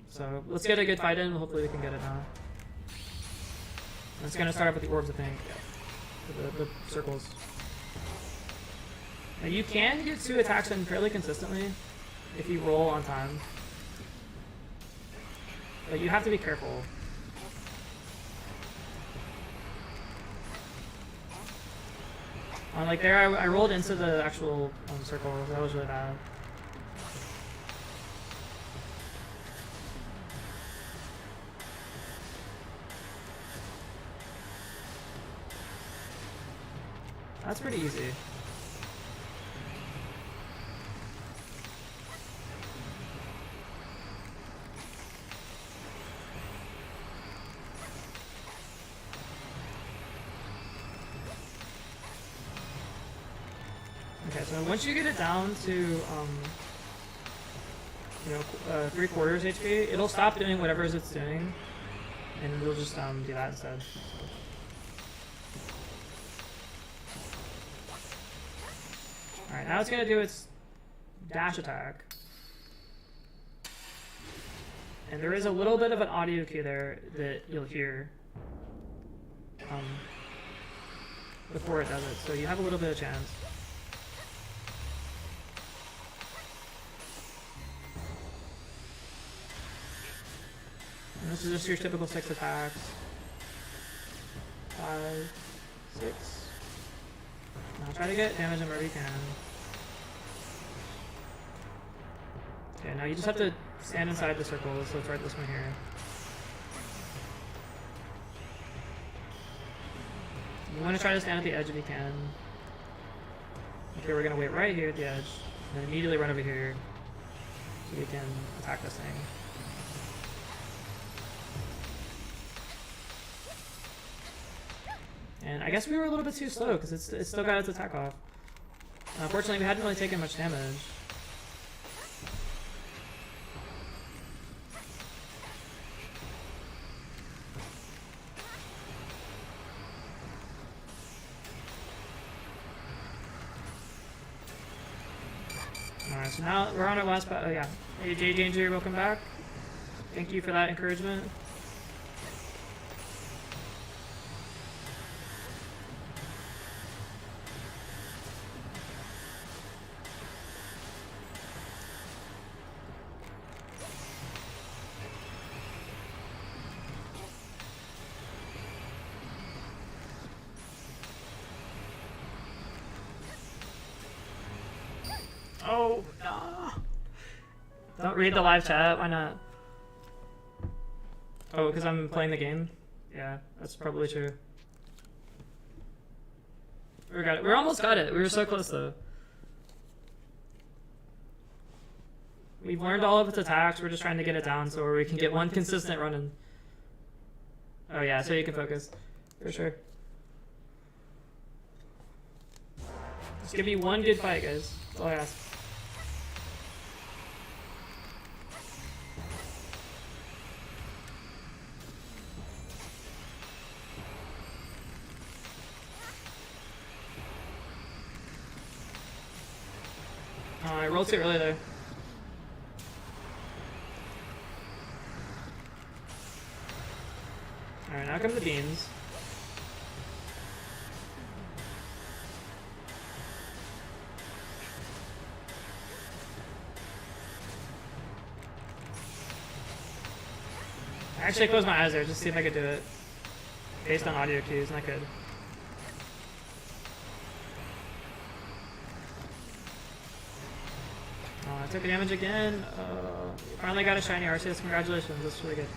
So, let's get a good fight in. Hopefully, we can get it now. And it's gonna start off with the orbs, I think. Yeah. The circles. Now you can get 2 attacks in fairly consistently if you roll on time. But you have to be careful. Like there, I rolled into the actual circle. That was really bad. That's pretty easy. Okay, so once you get it down to 3/4 HP, it'll stop doing whatever it's doing, and we'll just do that instead. Alright, now it's gonna do its dash attack. And there is a little bit of an audio cue there that you'll hear before it does it, so you have a little bit of chance. And this is just your typical 6 attacks. 5, 6. Now try to get damage him wherever you can. Okay, now you just have to stand inside the circle, so let's write this one here. You want to try to stand at the edge if you can. Okay, we're going to wait right here at the edge, and then immediately run over here so we can attack this thing. And I guess we were a little bit too slow because it still got its attack off. Unfortunately, we hadn't really taken much damage. Alright, so now we're on our last battle. Oh, yeah. Hey, JJ, welcome back. Thank you for that encouragement. Oh, no. Don't read the live chat. Why not? Oh, because I'm playing the game? Yeah, that's probably true. We got it. We almost got it. We were so close, though. We've learned all of its attacks. We're just trying to get it down so we can get one consistent run in. Oh, yeah, so you can focus. For sure. Just give me one good fight, guys. That's all I ask. I rolled too early there. Alright, now come the beams. Actually, I closed my eyes there just to see if I could do it. Based on audio cues, and I could. I took damage again. Finally got a shiny Arceus. Congratulations. That's really good.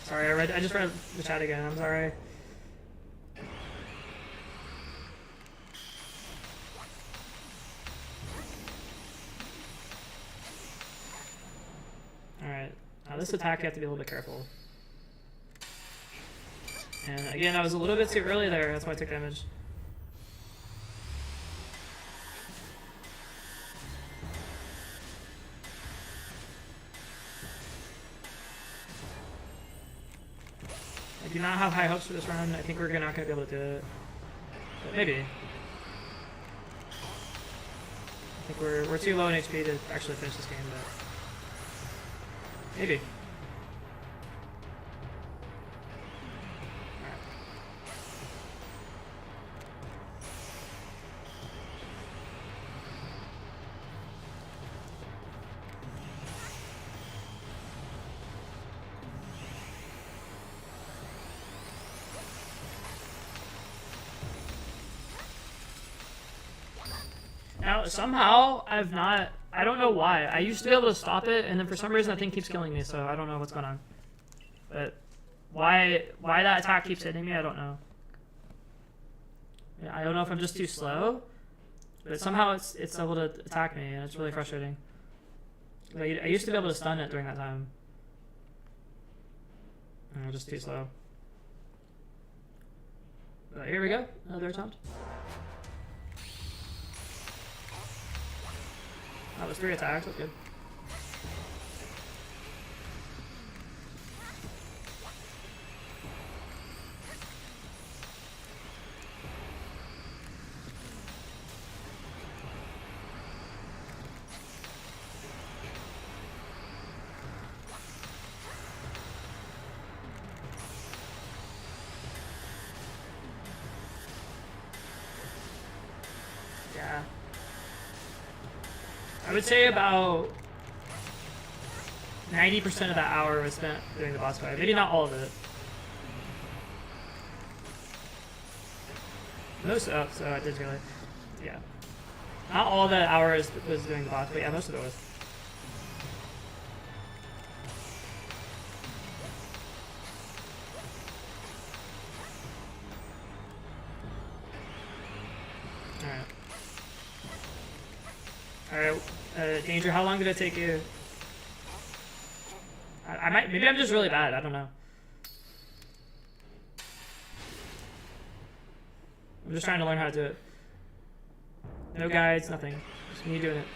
Sorry, I just read the chat again. I'm sorry. Alright. Now this attack you have to be a little bit careful. And again, I was a little bit too early there, that's why I took damage. I do not have high hopes for this run. I think we're not going to be able to do it. But maybe. I think we're too low in HP to actually finish this game, but maybe. Now, somehow, I don't know why. I used to be able to stop it, and then for some reason that thing keeps killing me, so I don't know what's going on. But why that attack keeps hitting me, I don't know. Yeah, I don't know if I'm just too slow, but somehow it's able to attack me, and it's really frustrating. I used to be able to stun it during that time. And I'm just too slow. But here we go, another attempt. That was 3 attacks, that's good. Yeah. I would say about 90% of that hour was spent doing the boss fight. Maybe not all of it. Most of it, so I did really. Yeah. Not all that hour was doing the boss, but yeah, most of it was. Alright. Alright. Danger, how long did it take you? Maybe I'm just really bad, I don't know. I'm just trying to learn how to do it. No guides, nothing. Just me doing it.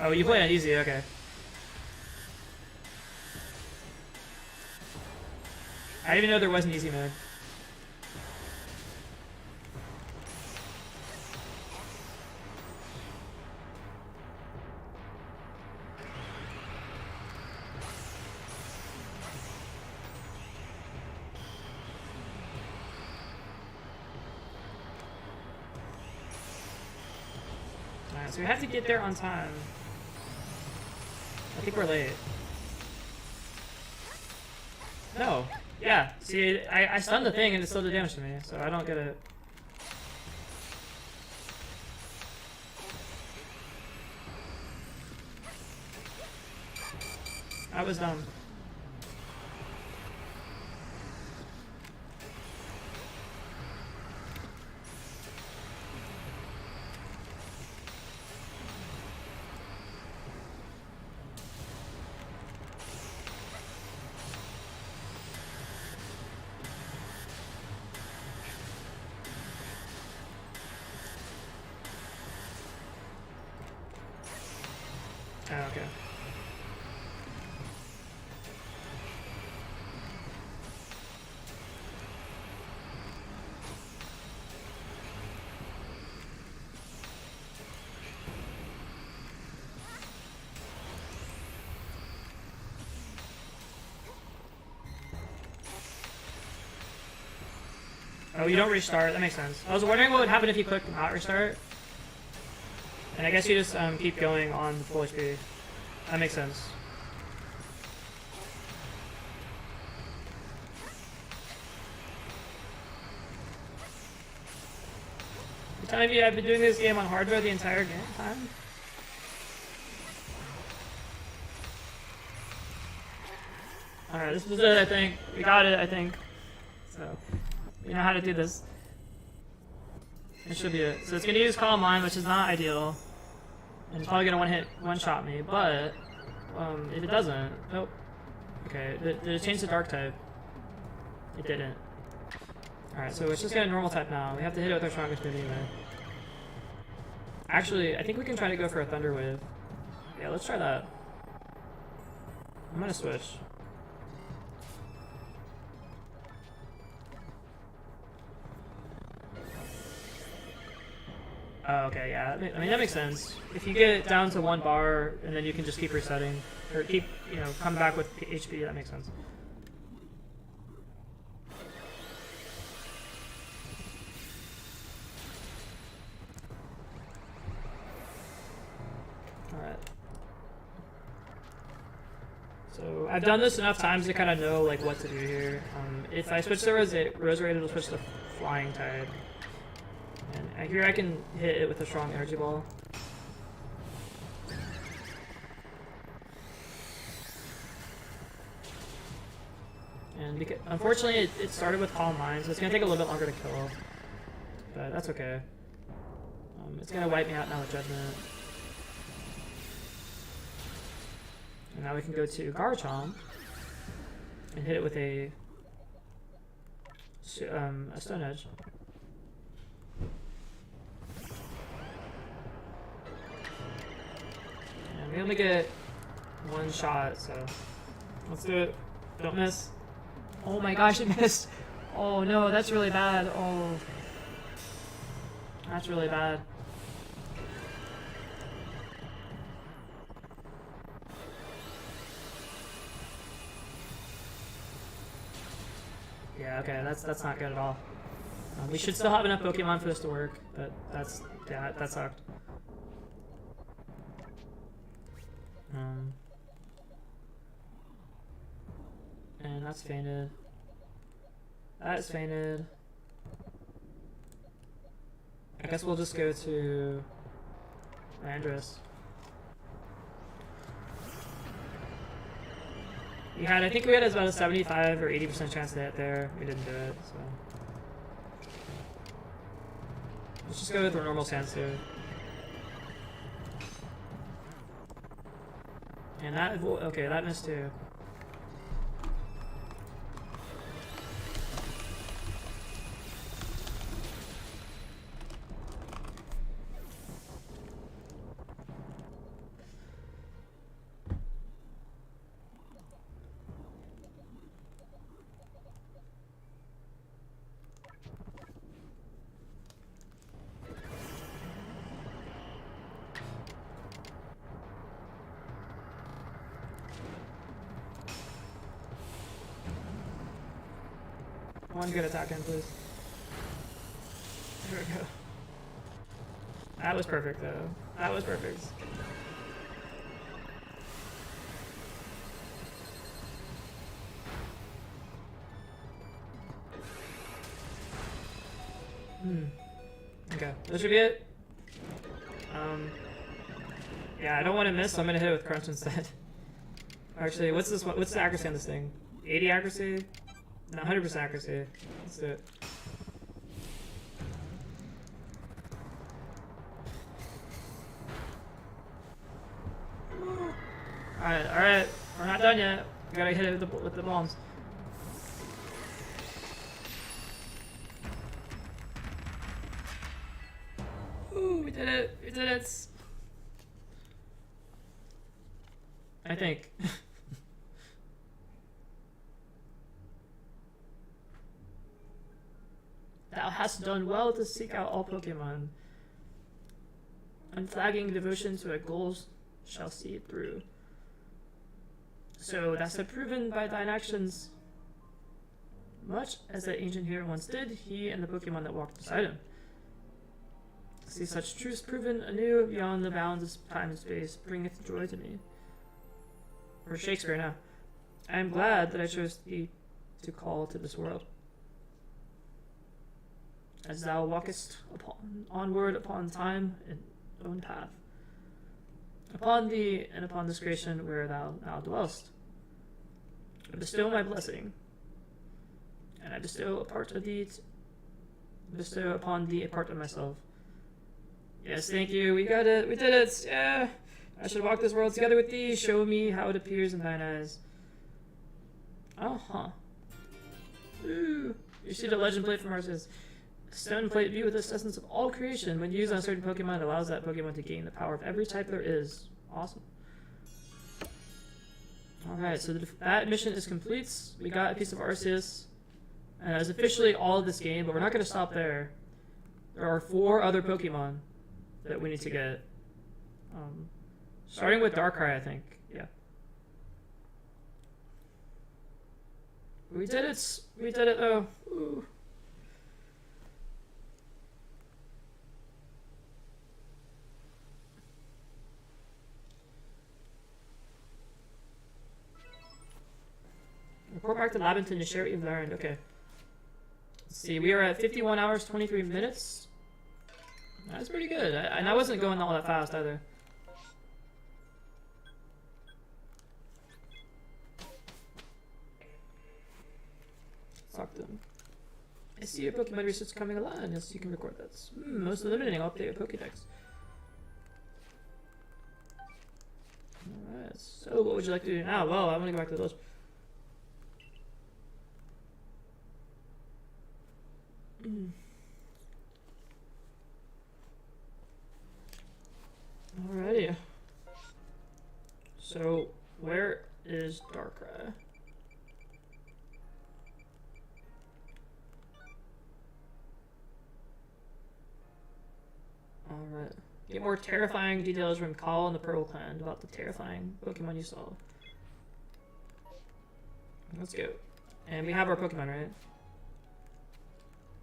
Oh, you play on easy, okay. I didn't even know there was an easy mode. Alright, so we have to get there on time. I think we're late. No. Yeah, see, I stunned the thing and it still did damage to me, so I don't get it. That was dumb. Oh, okay. Oh, you don't restart? That makes sense. I was wondering what would happen if you click not restart. And I guess you just keep going on full HP. That makes sense. You're telling me I've been doing this game on hardware the entire game time? Alright, this is it, I think. We got it, I think. So, we know how to do this. It should be it. So it's going to use Calm Mind, which is not ideal. And it's probably going to one-shot me, but if it doesn't... Nope. Okay, did it change the Dark type? It didn't. Alright, so it's just got a normal type now. We have to hit it with our strongest move anyway. Actually, I think we can try to go for a Thunder Wave. Yeah, let's try that. I'm going to switch. Oh, okay, yeah. I mean, that makes sense. If you get it down to 1 bar, and then you can just keep resetting, or keep, you know, come back with HP, that makes sense. Alright. So, I've done this enough times to kind of know, like, what to do here. If I switch to Roserade, it'll switch to Flying type. And here I can hit it with a strong energy ball. And because, unfortunately, it started with Calm Mind, so it's going to take a little bit longer to kill. But that's okay. It's going to wipe me out now with Judgment. And now we can go to Garchomp and hit it with a Stone Edge. We only get 1 shot, so let's do it. Don't miss. Oh my gosh, it missed. Oh no, that's really bad. Oh, that's really bad. Yeah, okay, that's not good at all. We should still have enough Pokemon for this to work, but yeah, that sucked. And that's fainted. That's fainted. I guess we'll just go to Landorus. I think we had about a 75 or 80% chance to hit there. We didn't do it, so. Let's just go with our normal Sandstone. And that, okay, that missed too. One good attack in, please. There we go. That was perfect, though. That was perfect. Okay, that should be it. Yeah, I don't want to miss, so I'm gonna hit it with Crunch instead. Actually, what's this one? What's the accuracy on this thing? 80 accuracy? No, 100% accuracy. Let's do it. Alright, alright. We're not done yet. We gotta hit it with the bombs. Ooh, we did it. We did it. I think. Thou hast done well to seek out all Pokemon. Unflagging devotion to a goal shall see it through. So that's proven by thine actions. Much as that ancient hero once did, he and the Pokemon that walked beside him. To see such truths proven anew beyond the bounds of time and space bringeth joy to me. Or Shakespeare now. I am glad that I chose thee to call to this world. As thou walkest onward upon time and own path, upon thee and upon this creation where thou now dwellest, I bestow my blessing, and I bestow a part of thee, bestow upon thee a part of myself. Yes, thank you. We got it. We did it. Yeah. I should walk this world together with thee. Show me how it appears in thine eyes. Ooh. You see the legend plate from Arceus. Stone plate view with the essence of all creation. When used on a certain Pokemon, it allows that Pokemon to gain the power of every type there is. Awesome. Alright, so that mission is complete. We got a piece of Arceus. And that is officially all of this game, but we're not going to stop there. There are 4 other Pokemon that we need to get. Starting with Darkrai, I think. Yeah. We did it! We did it, though. Ooh. Report back to Labenton to share what you've learned. Okay. Let's see, we are at 51 hours, 23 minutes. That's pretty good. And I wasn't going all that fast either. Fuck them. I see your Pokemon research coming along. Yes, you can record that. Most limiting. I'll update your Pokedex. Alright, so what would you like to do now? Well, I want to go back to the village. Alrighty. So, where is Darkrai? Alright. Get more terrifying details from Call and the Pearl Clan about the terrifying Pokemon you saw. Let's go. And we have our Pokemon, right?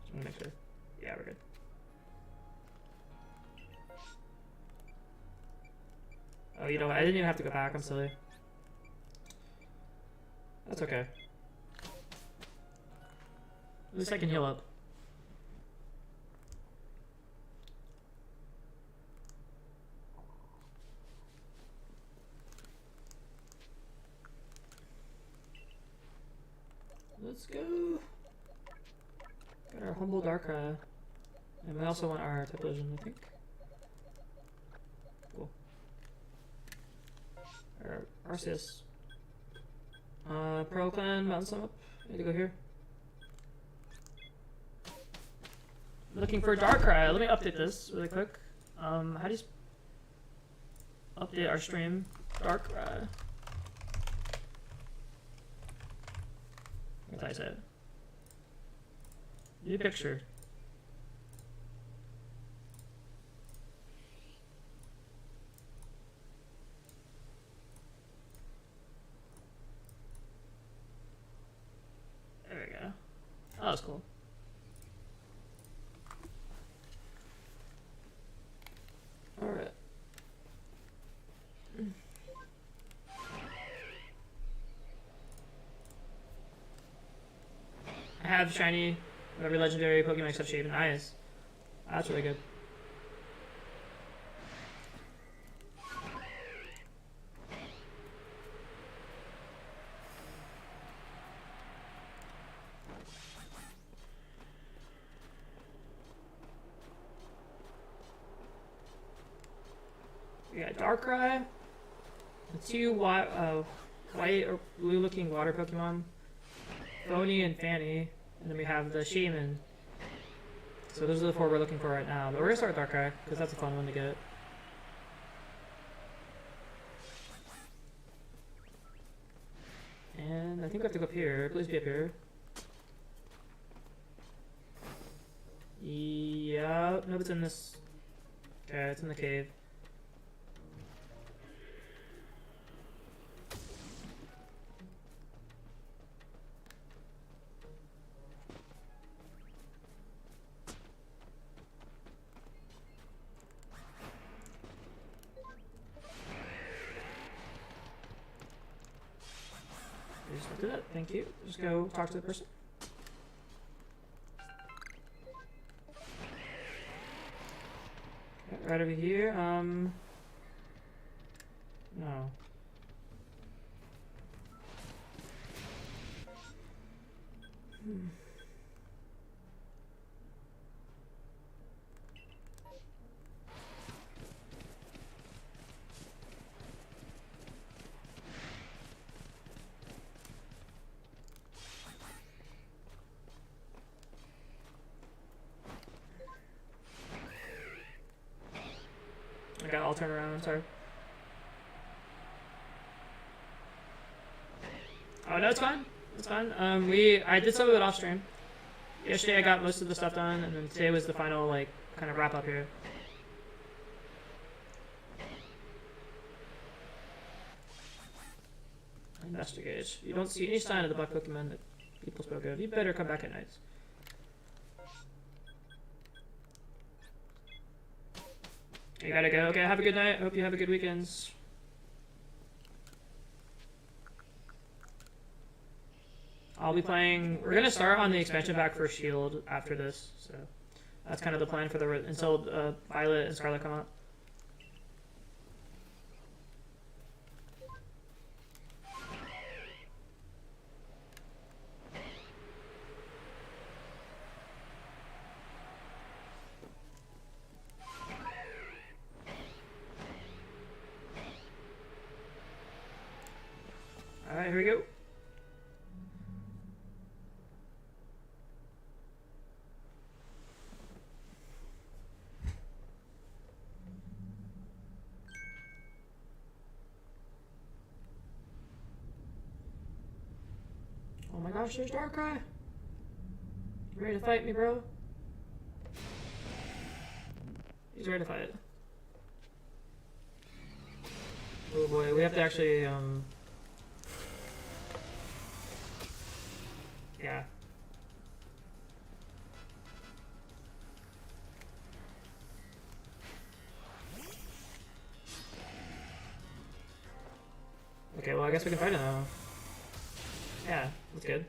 Just want to make sure. Yeah, we're good. Oh, you know what? I didn't even have to go back. I'm silly. That's okay. At least I can heal up. Let's go. Got our humble Darkrai. And we also want our type illusion, I think. Cool. Or Arceus. Pro Clan, mountain sum up. Need to go here. Looking for Darkrai. Let me update this really quick. How do you update our stream? Darkrai. What did I say? New picture. There we go. Oh, that was cool. Alright. I have shiny, every legendary Pokemon except Shaymin. Nice. That's really good. We got Darkrai, the two white or blue looking water Pokemon, Phony and Fanny, and then we have the Shaymin. So those are the four we're looking for right now. But we're gonna start with Darkrai, because that's a fun one to get. And I think we have to go up here. Please be up here. Yeah, no, it's in this. Okay, it's in the cave. Just do that. Thank you. Just go talk to the person. Okay, right over here. No. Okay, I'll turn around, sorry. Oh, no, it's fine. It's fine. I did some of it off stream. Yesterday I got most of the stuff done, and then today was the final, like, kind of wrap up here. Investigate. You don't see any sign of the black Pokemon that people spoke of. You better come back at night. You gotta go. Okay, have a good night. Hope you have a good weekends. I'll be playing. We're gonna start on the expansion pack for Shield after this, so that's kind of the plan for the until Violet and Scarlet come out. Alright, here we go. Oh my gosh, there's Darkrai! You ready to fight me, bro? He's ready to fight. Oh boy, we have to actually, yeah. Okay, well I guess we can fight it now. Yeah, that's good.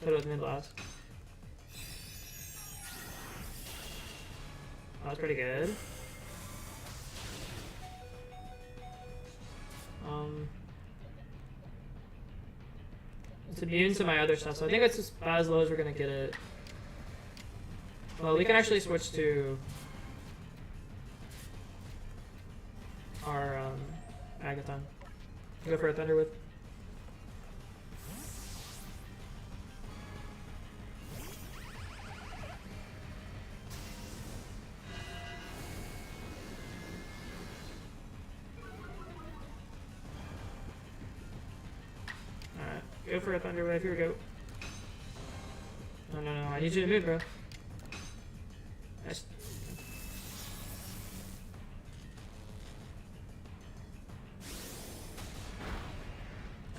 Put it with mid-blast. Oh, that's pretty good. It's immune to my other stuff, so I think that's just about as low as we're gonna get it. Well, we can actually switch to our Agathon. Go for a Thunder Whip. Alright, go for a Thunder Wave. Here we go. No, no, no. I need you to move, bro. Nice.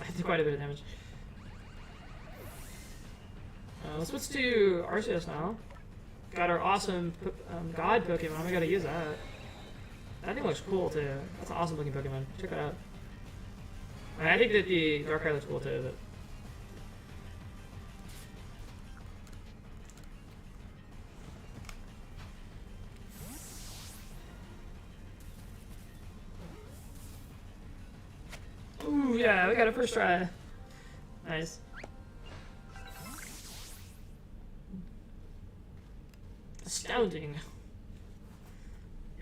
I did quite a bit of damage. Let's switch to Arceus now. Got our awesome God Pokemon. We gotta use that. That thing looks cool too. That's an awesome looking Pokemon. Check that out. I think that the Darkrai looks cool too, but. Ooh, yeah, we got it first try. Nice. Astounding.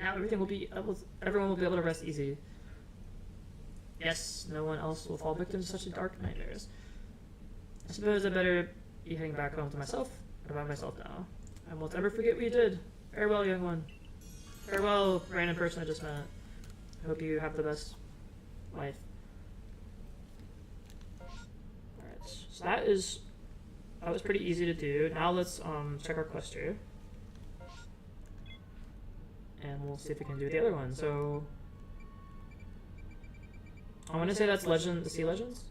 Now everyone will be able to rest easy. Yes, no one else will fall victim to such dark nightmares. I suppose I better be heading back home to myself, or by myself now. I won't ever forget what you did. Farewell, young one. Farewell, random person I just met. I hope you have the best life. Alright, so that was pretty easy to do. Now let's check our quest here. And we'll see if we can do the other one. So I want to say that's the Sea Legends.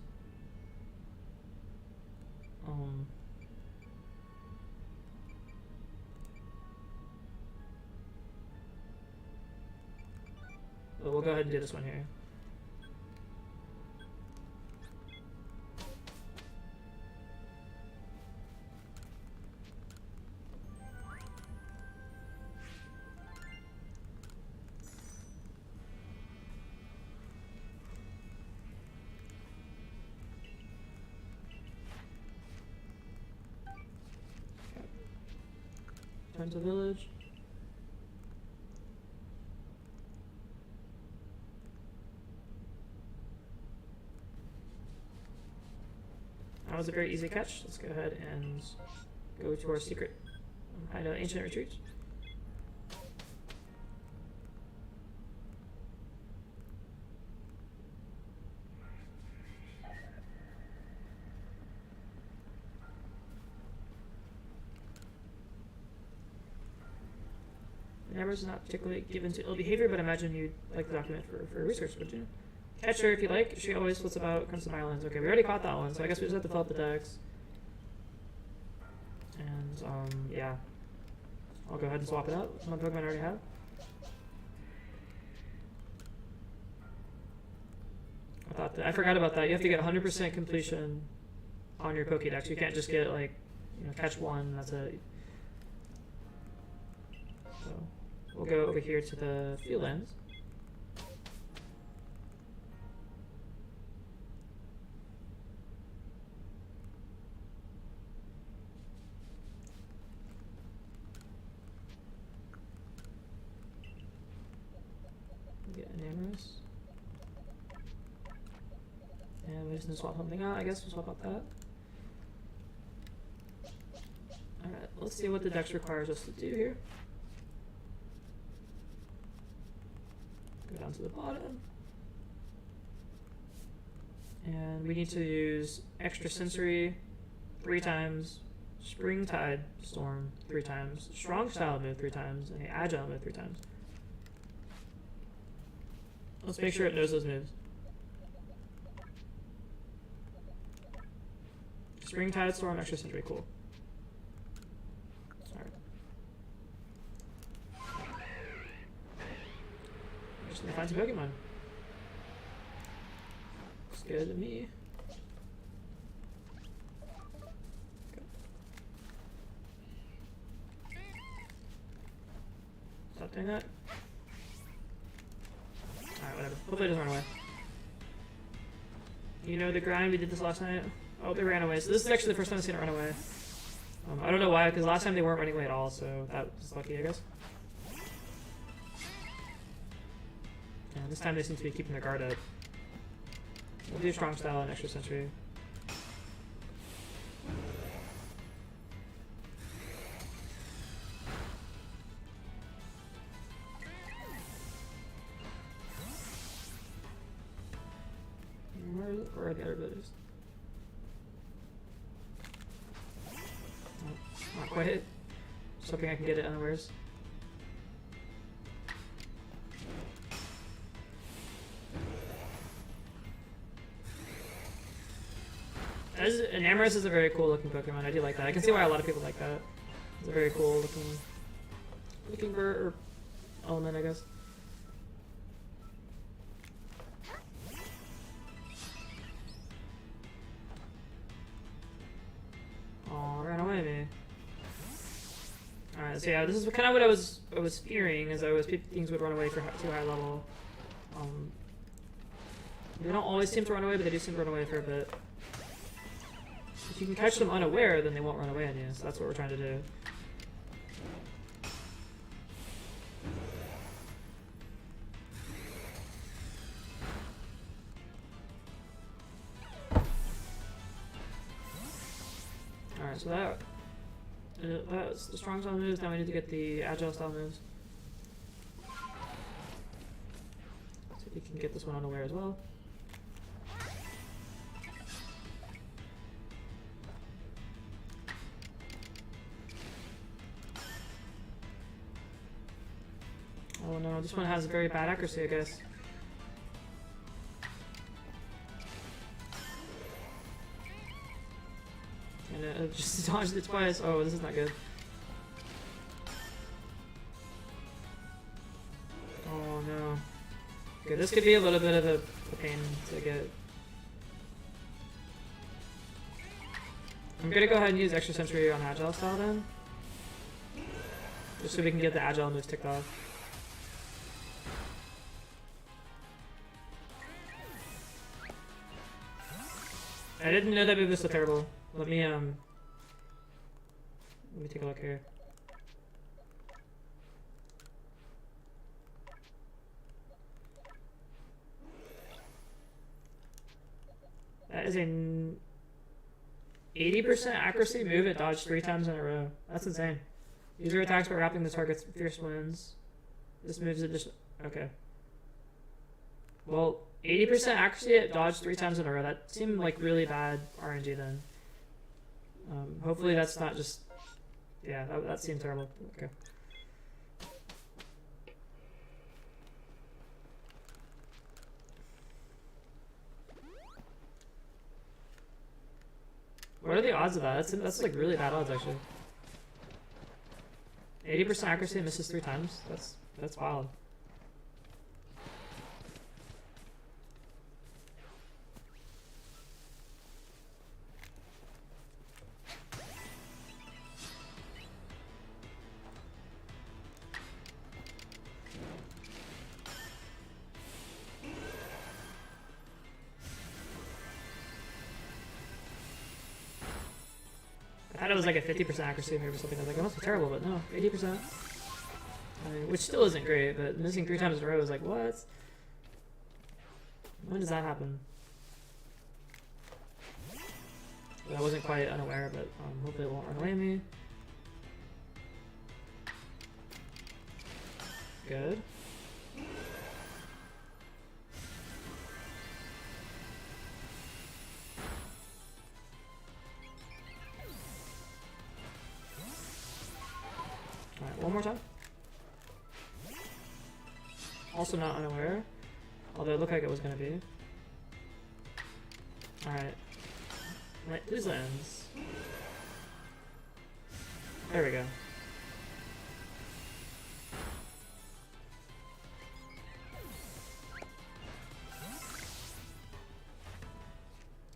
But we'll go ahead and do this one here. Turn to village. That was a very easy catch. Let's go ahead and go to our secret hideout, Ancient Retreat. Amber's not particularly given to ill behavior, but I imagine you'd like the document for research, would you? Catch her if you like. She always flits about, comes to my islands. Okay, we already caught that one, so I guess we just have to fill up the decks. And, yeah. I'll go ahead and swap it out. Some Pokemon I already have. I forgot about that. You have to get 100% completion on your Pokédex. You can't just get, like, catch one, that's it. So, we'll go over here to the field lands. Get Enamorous. And we just need to swap something out. I guess we'll swap out that. Alright, let's see what the dex requires us to do here. Go down to the bottom. And we need to use Extra Sensory 3 times, Spring Tide Storm 3 times, Strong Style move 3 times, and the Agile move 3 times. Let's make sure it knows those moves. Spring Tide Storm, Extra Sensory, cool. Alright. Just gonna find some Pokemon. Looks good to me. Go. Stop doing that. Alright, whatever. Hopefully it doesn't run away. You know the grind, we did this last night. Oh, they ran away. So this is actually the first time I've seen it run away. I don't know why, because last time they weren't running away at all, so that was lucky, I guess. And this time they seem to be keeping their guard up. We'll do strong style and extra sentry. Where are the other abilities? Oh, not quite. Just hoping I can get it unawares. Enamorous is a very cool looking Pokemon. I do like that. I can see why a lot of people like that. It's a very cool looking bird or element, I guess. Oh, ran away me. Alright, so yeah, this is kind of what I was fearing, is things would run away for too high level. They don't always seem to run away, but they do seem to run away for a bit. If you can catch them unaware, then they won't run away on you, so that's what we're trying to do. Alright, so that's the strong style moves. Now we need to get the agile style moves. So we can get this one unaware as well. Oh no, this one has very bad accuracy, I guess. And it just dodged it twice. Oh, this is not good. Oh no. Okay, this could be a little bit of a pain to get. I'm gonna go ahead and use extra sentry on agile style then. Just so we can get the agile moves ticked off. I didn't know that move was so terrible. Let me take a look here. That is an 80% accuracy move at dodge 3 times in a row. That's insane. User attacks by wrapping the target's fierce winds. This move's additional. Okay. Well, 80% accuracy at dodge 3 times in a row. That seemed like really bad RNG then. Hopefully that's not just... Yeah, that seemed terrible. Okay. What are the odds of that? That's like really bad odds actually. 80% accuracy and misses 3 times? That's wild. I thought it was like a 50% accuracy move or something. I was like, it must be terrible, but no, 80%. I mean, which still isn't great, but missing 3 times in a row is like, what? When does that happen? I wasn't quite unaware, but hopefully it won't run away at me. Good. Alright, one more time. Also not unaware, although it looked like it was going to be. Alright. Right, these lands. There we go.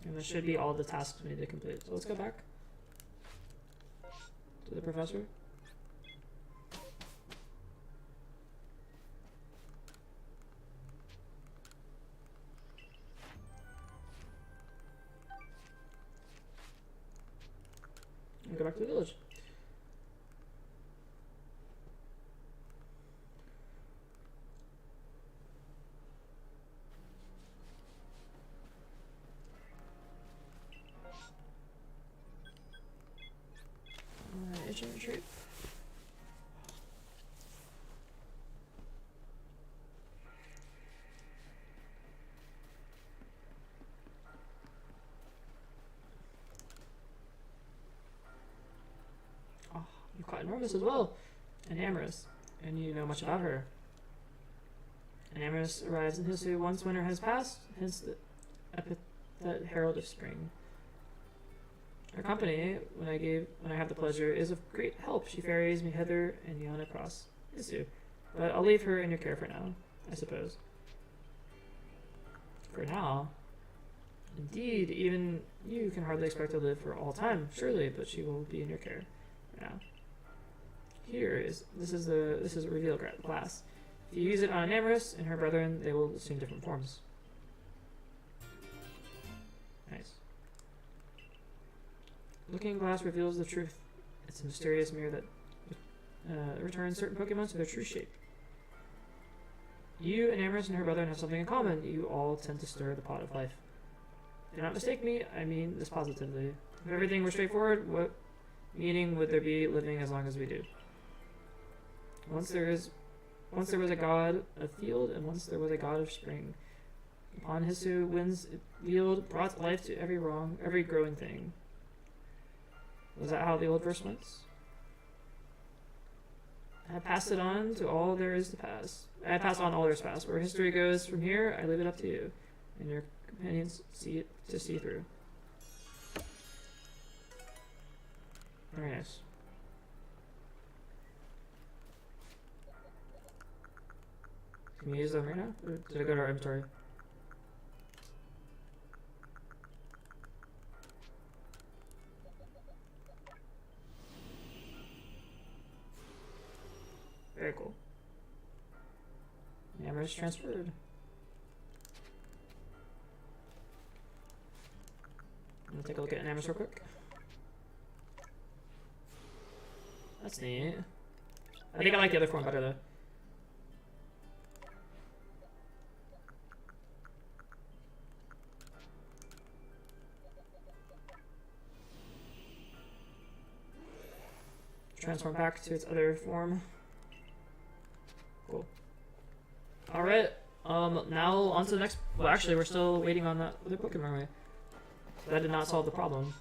And this should be all the tasks we need to complete. So let's go back to the professor. and go back to the village. Itching retreat. Oh, you've caught Enormous as well, and Amorous, and you know much about her. And Amorous arrives in Hisu once winter has passed, hence the epithet Herald of Spring. Her company, when I have the pleasure, is of great help. She ferries me hither and yon across Hisu. But I'll leave her in your care for now, I suppose. For now? Indeed, even you can hardly expect to live for all time, surely, but she will be in your care for now. This is a reveal glass. If you use it on Amorous and her brethren, they will assume different forms. Nice. Looking glass reveals the truth. It's a mysterious mirror that returns certain Pokemon to their true shape. You and Amorous and her brethren have something in common. You all tend to stir the pot of life. Do not mistake me, I mean this positively. If everything were straightforward, what meaning would there be living as long as we do? Once there was a god of field, and once there was a god of spring. Upon Hisu, winds yield brought life to every growing thing. Was that how the old verse went? I have passed it on to all there is to pass. I have passed on all there is past. Where history goes from here, I leave it up to you and your companions see through. Very nice. Can we use them right now? Or did I go to our inventory? Very cool. Amorous transferred. I'm gonna take a look at Amorous real quick. That's neat. I think I like the other form better though. Transform back to its other form. Cool. Alright, now on to the next. Well, actually, we're still waiting on that other Pokemon, right? That did not solve the problem.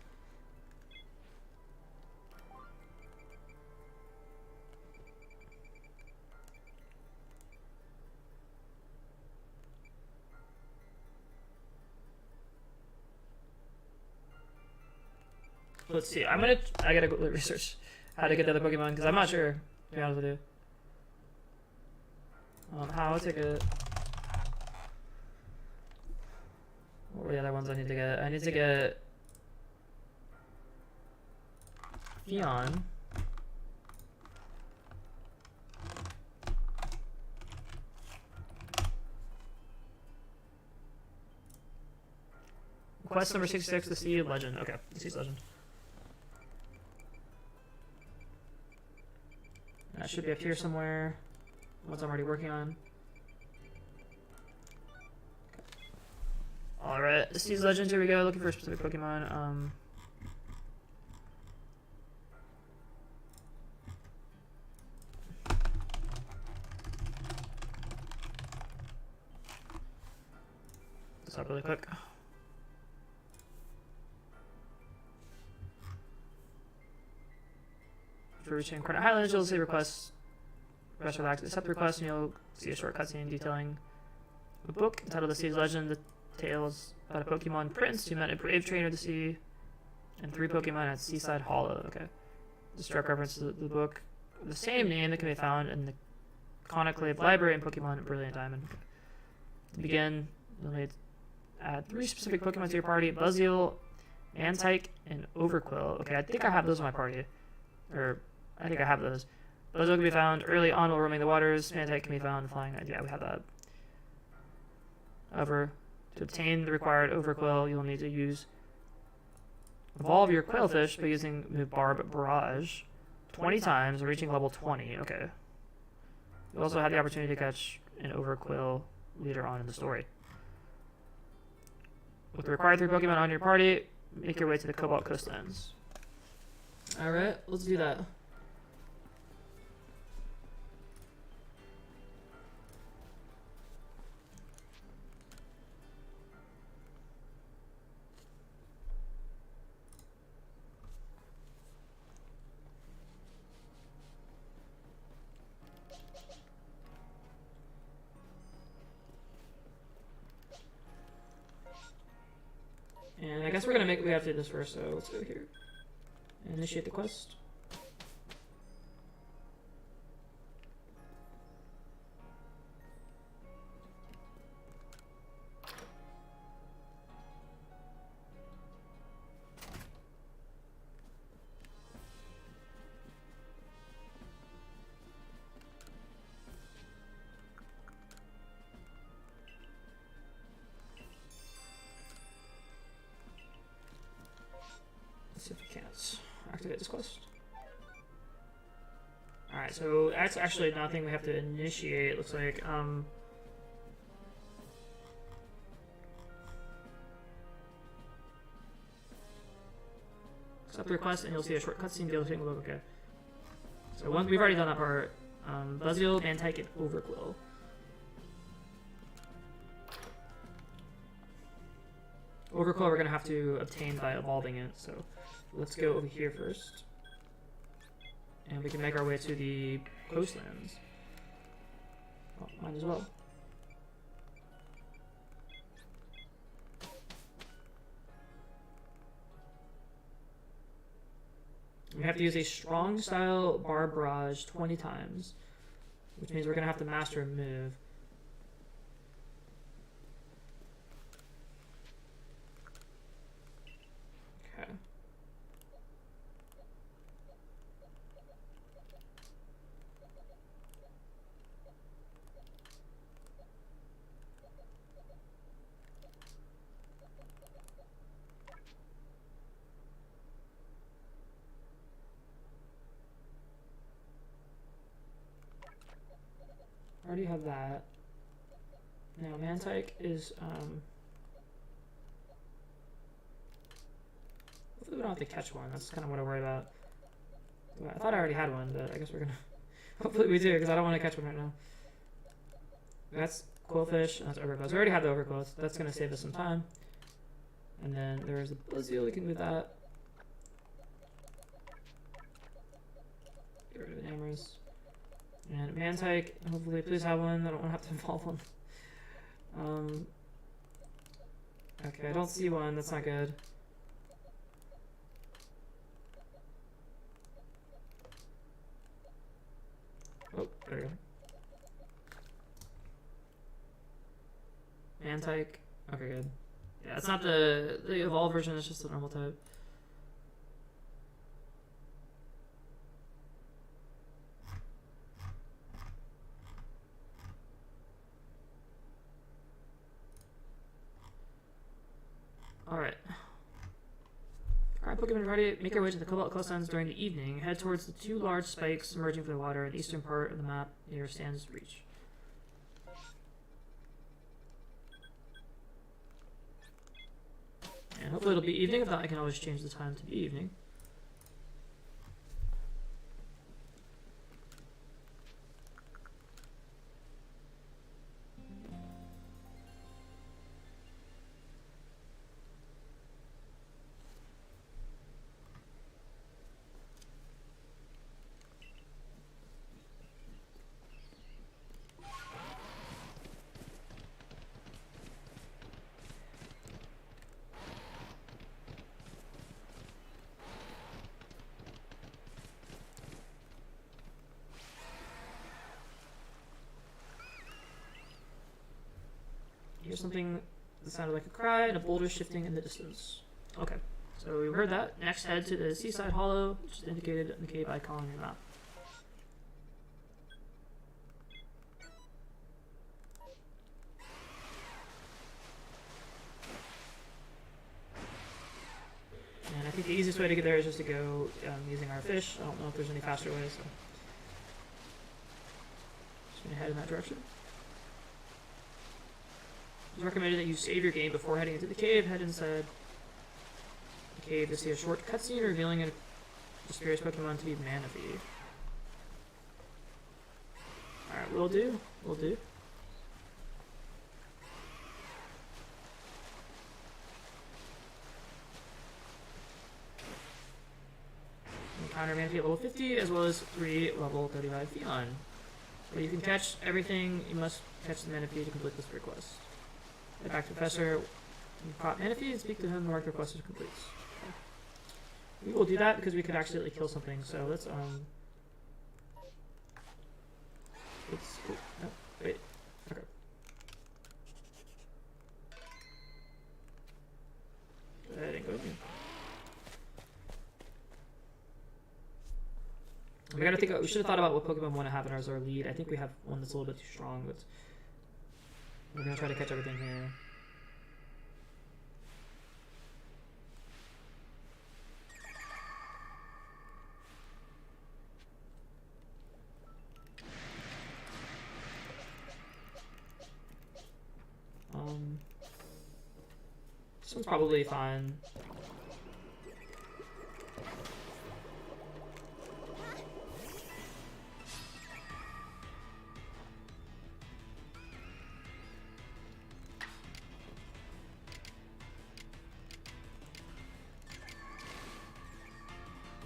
Let's see. I gotta go research how to get the other Pokemon because I'm not sure. To be honest with you. How to get? What were the other ones I need to get? I need to get Fion. Quest number 66, the Sea Legend. Okay, the Sea Legend. That should be up here somewhere. Ones I'm already working on. Alright, the Sea Legend, here we go. Looking for a specific Pokemon. Stop really quick. For reaching Coordinate Highlands, you'll see requests. Press relax, accept the request, and you'll see a short cutscene detailing the book entitled The Sea Legend, the tales about a Pokemon prince who met a brave trainer of the sea, and 3 Pokemon at Seaside Hollow. Okay. This direct reference to the book of the same name that can be found in the Conclave Library in Pokemon Brilliant Diamond. Okay. To begin, you'll need to add 3 specific Pokemon to your party: Buzzeel, Mantike, and Overquill. Okay, I think I have those in my party. Or, I think I have those. Those can be found early on while roaming the waters. Mantike can be found flying. Yeah, we have that. However, to obtain the required Overquill, you'll need to use Evolve your Quailfish by using the Barb Barrage 20 times, reaching level 20. Okay. You also have the opportunity to catch an Overquill later on in the story. With the required 3 Pokemon on your party, make your way to the Cobalt Coastlands. Alright, let's do that. And I guess we have to do this first, so let's go here. Initiate the quest. Let's see if we can't activate this quest. Alright, so that's actually nothing we have to initiate, it looks like. Accept the request and you'll see a short cutscene deal with okay. So once we've already done that part, Buzzeel, Mantike, and Overquill. Overquill we're gonna have to obtain by evolving it, so let's go over here first. And we can make our way to the coastlands. Oh, might as well. We have to use a strong style Barb Barrage 20 times, which means we're gonna have to master a move. Okay. I already have that. Now Mantike is hopefully we don't have to catch one. That's kind of what I worry about. I thought I already had one, but I guess we're gonna hopefully we do, because I don't want to catch one right now. That's Quillfish, and that's Overquill. So we already have the Overquill, so that's gonna save us some time. And then there's the Buzzeel, we can do that. Get rid of the Amers. And Mantike, hopefully please have one. I don't want to have to evolve one. Okay, I don't see one. That's not good. Oh, there we go. Mantike. Okay, good. Yeah, it's not the evolved version. It's just the normal type. Alright. Alright, Pokemon ready. Make your way to the Cobalt Coastlands during the evening. Head towards the 2 large spikes emerging from the water in the eastern part of the map near Stan's Reach. And hopefully it'll be evening. If not, I can always change the time to be evening. Here's something that sounded like a cry and a boulder shifting in the distance. Okay, so we heard that. Next, head to the Seaside Hollow, which is indicated in the cave icon on your map. And I think the easiest way to get there is just to go using our fish. I don't know if there's any faster ways, so just gonna head in that direction. It's recommended that you save your game before heading into the cave. Head inside the cave to see a short cutscene revealing a mysterious Pokemon to be Manaphy. Alright, will do. Will do. Encounter Manaphy at level 50, as well as 3 level 35 Pheon. But you can catch everything, you must catch the Manaphy to complete this request. Head back to Professor, you caught Manaphy and speak to him to mark the request as complete. Okay. We will do that because we could accidentally kill something, so let's, oh, no, wait, okay. Go ahead and go with me. We gotta think. We should have thought about what Pokemon we want to have as our lead. I think we have one that's a little bit too strong, but we're gonna try to catch everything here. This one's probably fine.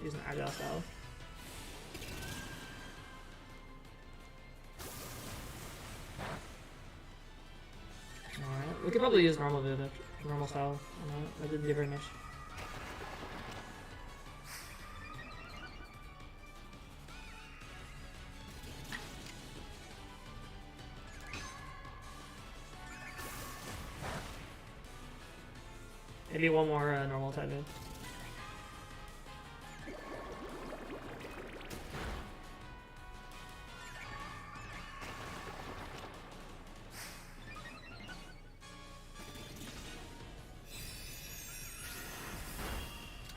Use an agile style. Alright, we could probably use normal style. That didn't do very much. Maybe one more normal type move.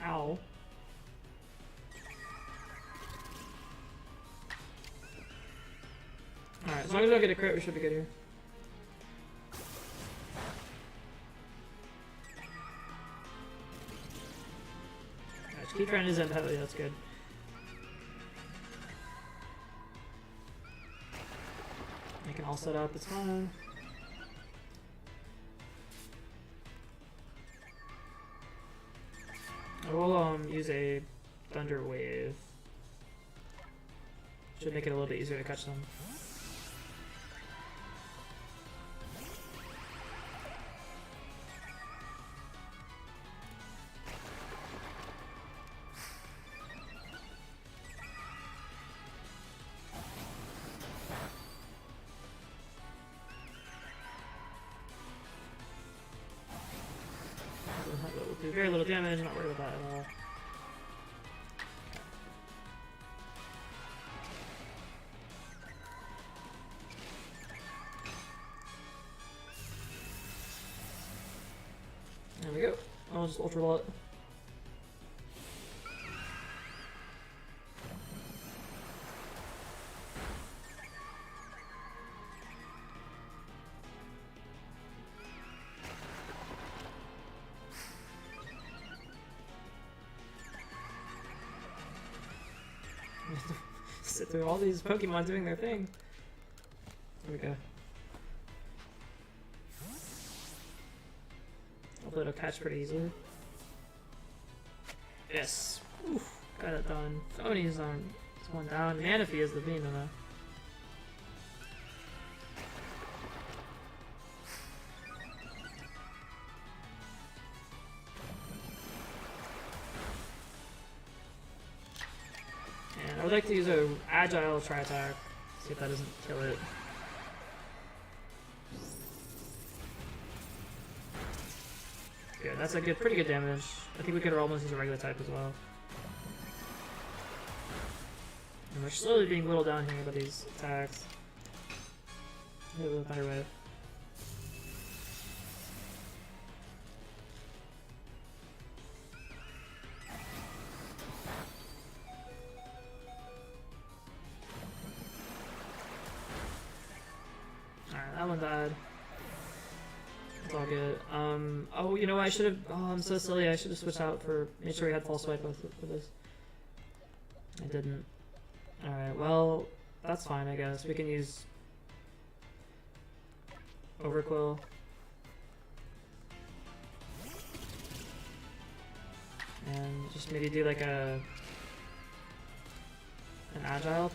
Ow. Alright, as long as I don't get a crit, we should be good here. Alright, just keep trying to Zen heavily, that's good. I can all set up, it's fine. I will use a Thunder Wave. Should make it a little bit easier to catch them. Do very little damage, not worried about that at all. There we go. I'll just ultra ball it. Sit through all these Pokemon doing their thing. There we go. Hopefully it'll catch pretty easily. Yes! Oof, got it done. Phony's on. It's one down. Manaphy is the beam though. I would like to use a agile tri-attack, see if that doesn't kill it. Yeah, that's a good, pretty good damage. I think we could almost use a regular type as well. And we're slowly being whittled down here by these attacks. Hit with a Thunder Wave. good. Oh, you know what? I should have. Oh, I'm so silly. I should have switched out for. Made sure we had false swipe for this. I didn't. Alright, well, that's fine, I guess. We can use Overquill. And just maybe do like an agile.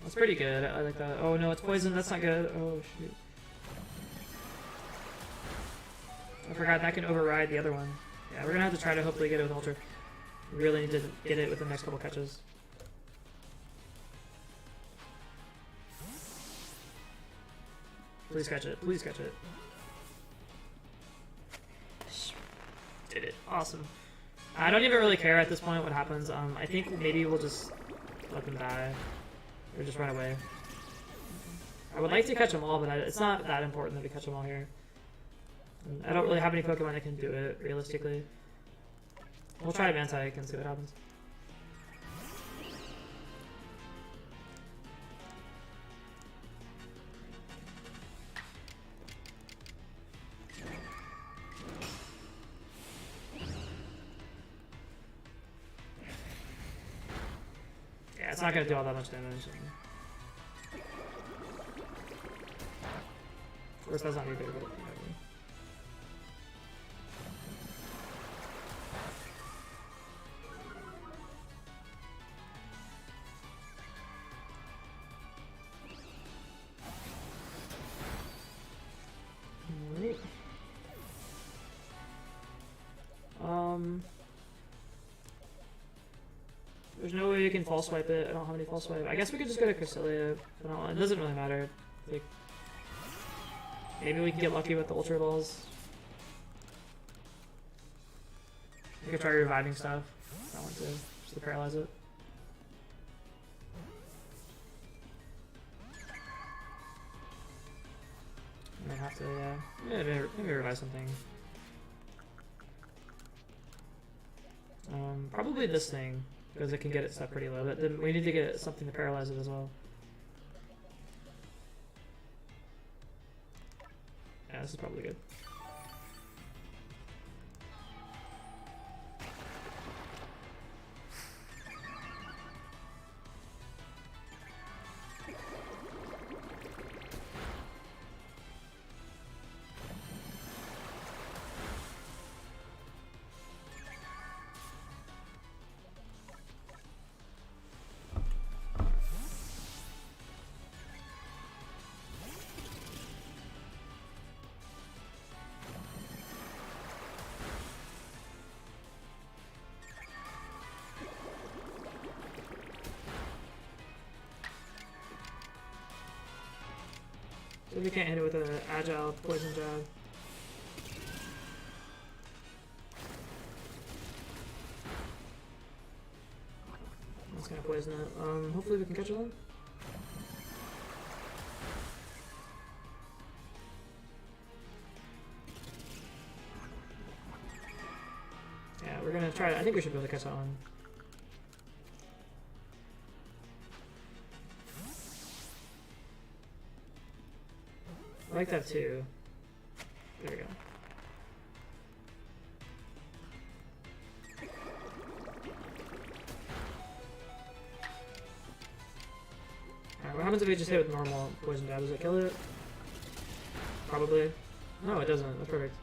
That's pretty good. I like that. Oh no, it's poison. That's not good. Oh shoot. I forgot that can override the other one. Yeah, we're gonna have to try to hopefully get it with Ultra. We really need to get it with the next couple catches. Please catch it. Please catch it. Did it. Awesome. I don't even really care at this point what happens. I think maybe we'll just let them die. Or just run away. I would like to catch them all, but it's not that important that we catch them all here. And I don't really have any Pokemon that can do it, realistically. We'll try Mantike and see what happens. Yeah, it's not going to do all that much damage. Of course, that's not any big of it. There's no way you can false swipe it. I don't have any false swipe. I guess we could just go to Cresselia. It doesn't really matter. Like, maybe we can get lucky with the Ultra Balls. We could try reviving stuff. If I want to, just to paralyze it. I might have to, yeah. Maybe revive something. Probably this thing, because it can get it set pretty low, but then we need to get something to paralyze it as well. Yeah, this is probably good. So we can't hit it with an agile poison jab. That's gonna poison it. Hopefully we can catch it then. Yeah, we're gonna try it. I think we should be able to catch that one. I like that too. There we go. Alright, what happens if we just hit it with normal poison jab? Does it kill it? Probably. No, it doesn't. That's perfect.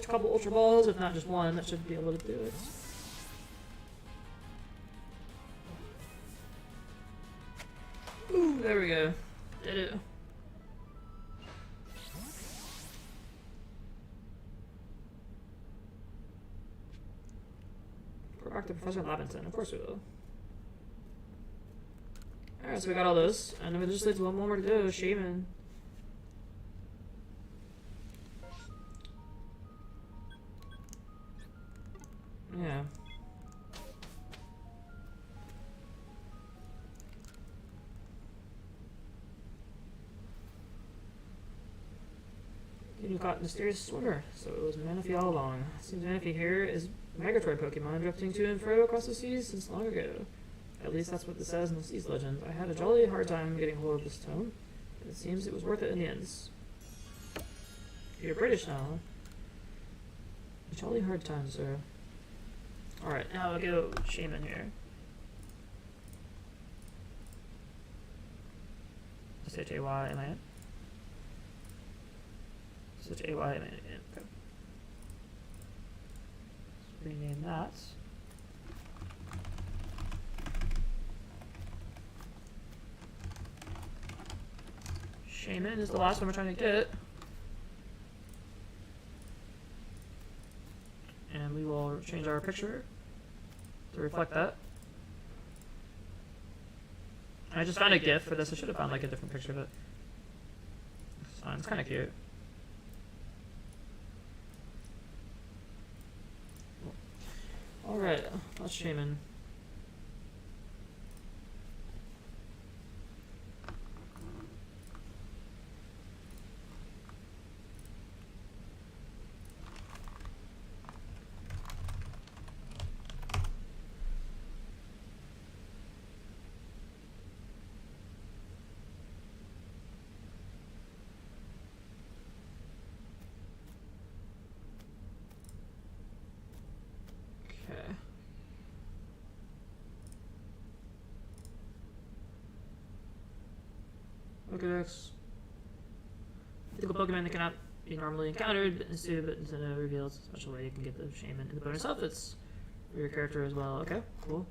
Couple Ultra Balls, if not just one, that should be able to do it. Ooh, there we go. Did it. Back to Professor Labinson, of course we will. Alright, so we got all those, and then we just leaves one more to do, Shaymin. Yeah. You caught mysterious swimmer, so it was Manaphy all along. Seems Manaphy here is migratory Pokemon drifting to and fro across the seas since long ago. At least that's what it says in the Seas legend. I had a jolly hard time getting hold of this tome, but it seems it was worth it in the end. You're British now, huh? A jolly hard time, sir. Alright, now I'll go Shaymin here. S-H-A-Y-M-I-N. S-H-A-Y-M-I-N. Okay. Let's rename that. Shaymin is the last one we're trying to get. And we will change our picture to reflect that. I just found a GIF for this. I should have found like a different picture, but it's fine. It's kind of cute. Alright, that's Shaymin. Pokedex. Mythical Pokemon that cannot be normally encountered, but Nintendo reveals a special way you can get the Shaymin and the bonus outfits for your character as well. Okay, cool.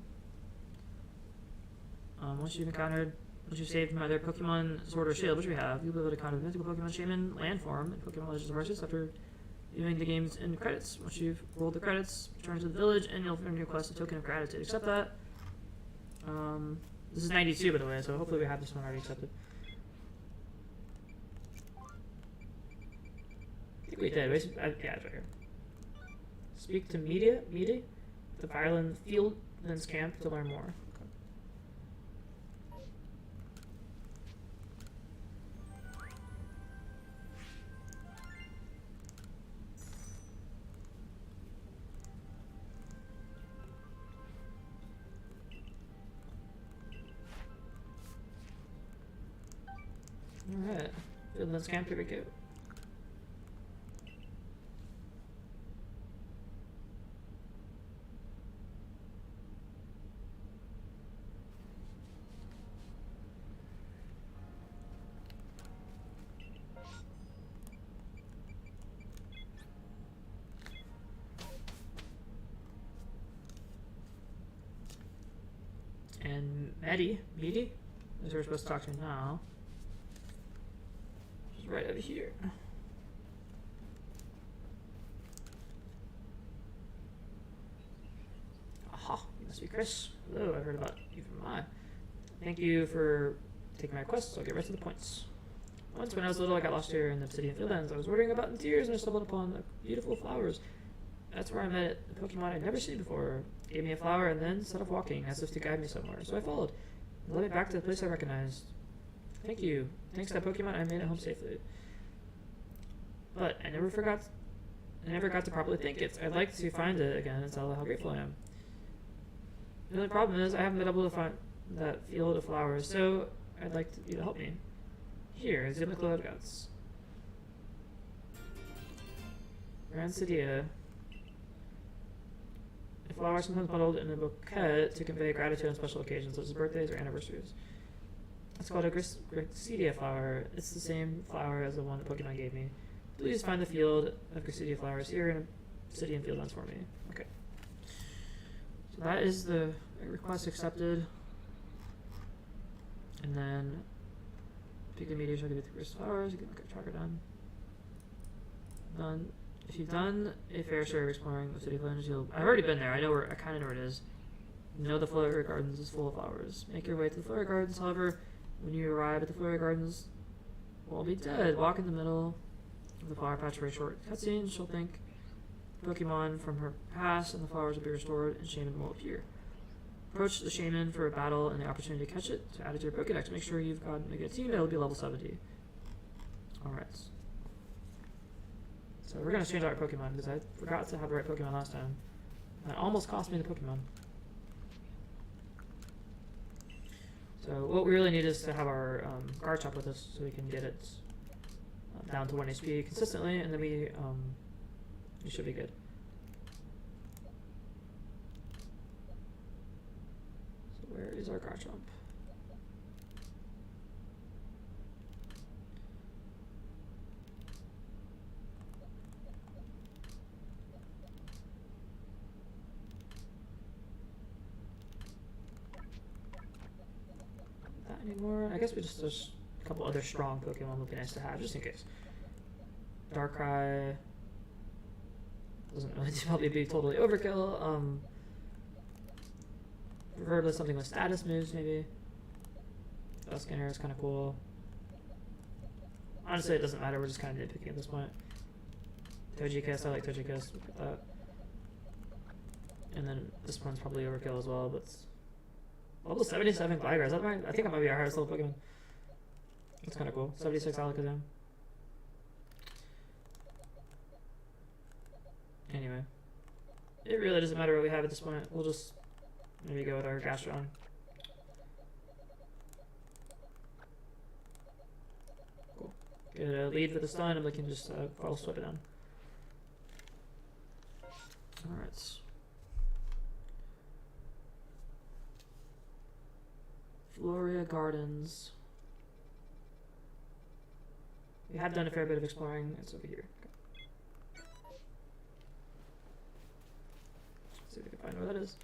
Once you've saved from either Pokemon Sword or Shield, which we have, you'll be able to encounter the mythical Pokemon Shaymin land form in Pokemon Legends of Arceus after viewing the game's end credits. Once you've rolled the credits, return to the village and you'll earn your quest a token of gratitude. Accept that. This is 92 by the way, so hopefully we have this one already accepted. I think we did. Yeah, it's right here. Speak to Media, the Violin Fieldlands Camp to learn more. Alright, Fieldlands Camp, here we go. And Meaty is who we're supposed to talk to now. She's right over here. Aha, you must be Chris. Hello, I've heard about you from Mai. Thank you for taking my quest, so I'll get right to the points. Once when I was little, I got lost here in the Obsidian Fieldlands. I was wandering about in tears and I stumbled upon the beautiful flowers. That's where I met a Pokemon I'd never seen before. It gave me a flower and then set off walking as if to guide me somewhere. So I followed and led me back to the place I recognized. Thank you. Thanks to that Pokemon, I made it home safely. But I never got to properly thank it. I'd like to find it again and tell how grateful I am. The only problem is I haven't been able to find that field of flowers, so I'd like you to help me. Here is the Cloud Guts. Rancidia. A flower sometimes bundled in a bouquet to convey gratitude on special occasions, such as birthdays or anniversaries. It's called a Gracidia flower. It's the same flower as the one the Pokemon gave me. Please find the field of Gracidia flowers here in Obsidian Fieldlands for me. Okay. So that is the request accepted. And then pick the meteors, I'll give it the Gracidia flowers, get my tracker done. Done. If you've done a fair share of exploring the city of Legends, I've already been there. I kind of know where it is. You know the Floria Gardens is full of flowers. Make your way to the Floria Gardens, however, when you arrive at the Floria Gardens, we'll be dead. Walk in the middle of the flower patch for a short cutscene. She'll think Pokemon from her past, and the flowers will be restored, and Shaymin will appear. Approach the Shaymin for a battle and the opportunity to catch it to add it to your Pokedex. Make sure you've got a good team. It'll be level 70. Alright. So we're gonna change our Pokemon because I forgot to have the right Pokemon last time. That almost cost me the Pokemon. So what we really need is to have our Garchomp with us so we can get it down to 1 HP consistently, and then we should be good. So where is our Garchomp? Anymore. I guess we just there's a couple other strong Pokemon would be nice to have just in case. Darkrai doesn't really probably be totally overkill. Preferably something with status moves maybe. Skinner is kind of cool. Honestly, it doesn't matter. We're just kind of nitpicking at this point. Togekiss, I like Togekiss. Look at that. And then this one's probably overkill as well, but. Level 77 Gligar, is that right? I think that might be our highest level Pokemon. That's kind of cool. 76 Alakazam. Anyway. It really doesn't matter what we have at this point. We'll just maybe go with our Gastron. Cool. Get a lead for the stun and we can just Fall Sweep it down. Alright. Floria Gardens. We have done a fair bit of exploring. It's over here. Okay. Let's see if we can find where that is.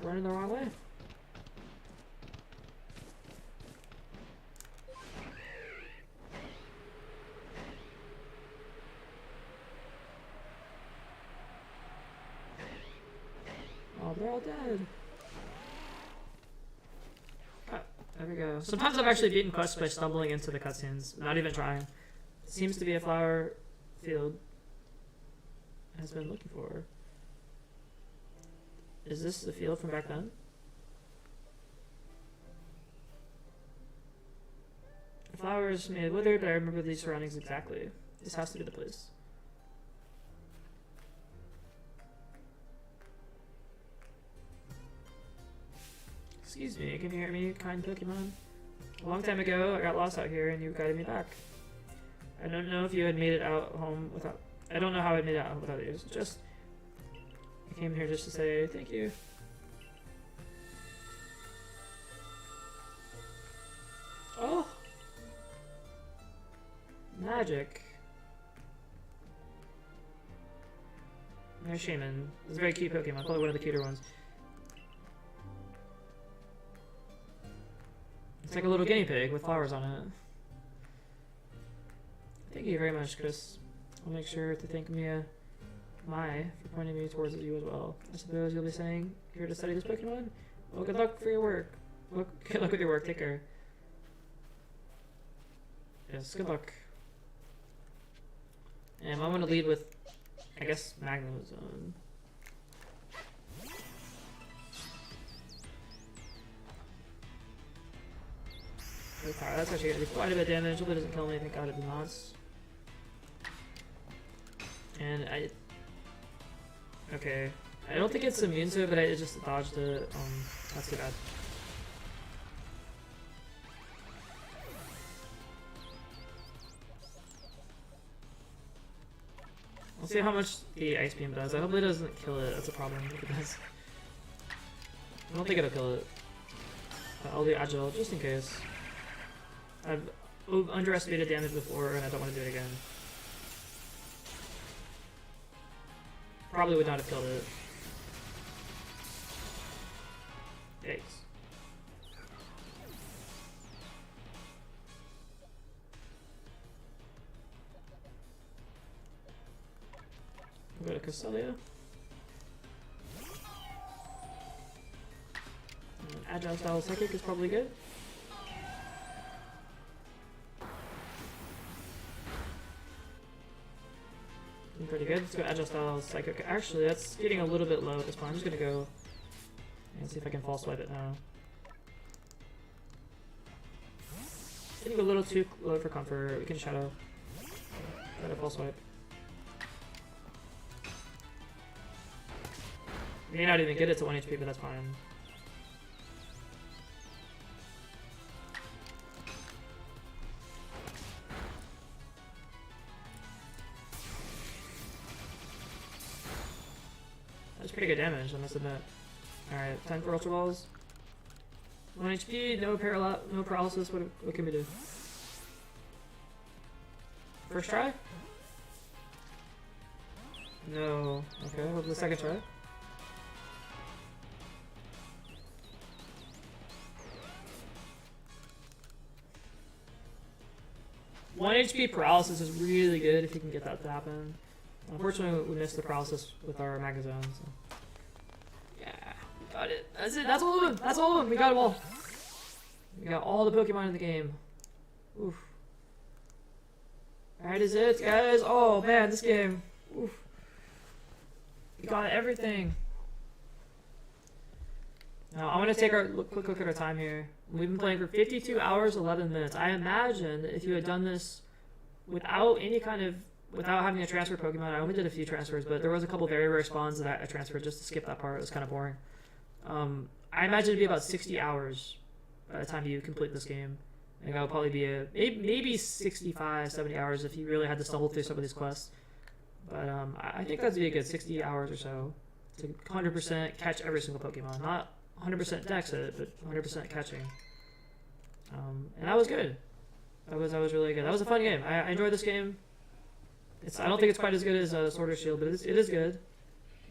Running the wrong way. Oh, they're all dead. Oh, there we go. Sometimes I've actually beaten quests by stumbling into the cutscenes, not even trying. It seems to be a flower field has been looking for. Is this the field from back then? The flowers may have withered, but I remember these surroundings exactly. This has to be the place. Excuse me, can you hear me, kind Pokemon? A long time ago, I got lost out here and you guided me back. I don't know if you had made it out home without... I don't know how I made it out without you. Just... I came here just to say thank you. Oh! Magic. There's Shaymin. It's a very cute Pokemon, probably one of the cuter ones. It's like a little guinea pig with flowers on it. Thank you very much, Chris. I'll make sure to thank Mia Mai for pointing me towards you as well. I suppose you'll be saying, here to study this Pokemon? Well, good luck for your work. Good luck with your work. Take care. Yes, good luck. And I'm going to lead with, I guess, Magnezone. That's actually going to be quite a bit of damage. Hopefully it doesn't kill me. Thank God it did not. And I... Okay. I don't think it's immune to it, but I just dodged it. That's too bad. We'll see how much the Ice Beam does. I hope it doesn't kill it. That's a problem. Look at this. I don't think it'll kill it. I'll do Agile, just in case. I've underestimated damage before, and I don't want to do it again. Probably would not have killed it. Yikes. We'll go to Castelia. Agile style Psychic is probably good. Pretty good. Let's go Agile style Psychic. Actually, that's getting a little bit low at this point. I'm just gonna go and see if I can false swipe it now. Getting a little too low for comfort. We can shadow. Shadow full swipe. We may not even get it to 1 HP, but that's fine. That's pretty good damage, I must admit. Alright, time for Ultra Balls. 1 HP, no paralysis, what can we do? First try? No. Okay, hope the second try. One HP paralysis is really good if you can get that to happen. Unfortunately, we missed the paralysis with our Magazone, so. Yeah, we got it. That's it, that's all of them! That's all of them! We got them all! We got all the Pokemon in the game. Oof. That is it, guys! Oh man, this game. Oof. We got everything. Now, I want to take a quick look at our time here. We've been playing for 52 hours, 11 minutes. I imagine that if you had done this without any kind of, without having a transfer Pokemon, I only did a few transfers, but there was a couple very rare spawns that I transferred just to skip that part. It was kind of boring. I imagine it'd be about 60 hours by the time you complete this game. I think that would probably be maybe 65, 70 hours if you really had to stumble through some of these quests. But I think that'd be a good 60 hours or so to 100% catch every single Pokemon. Not 100% dex it, but 100% catching. And that was good. That was really good. That was a fun game. I enjoyed this game. I don't think it's quite as good as Sword or Shield, but it is good.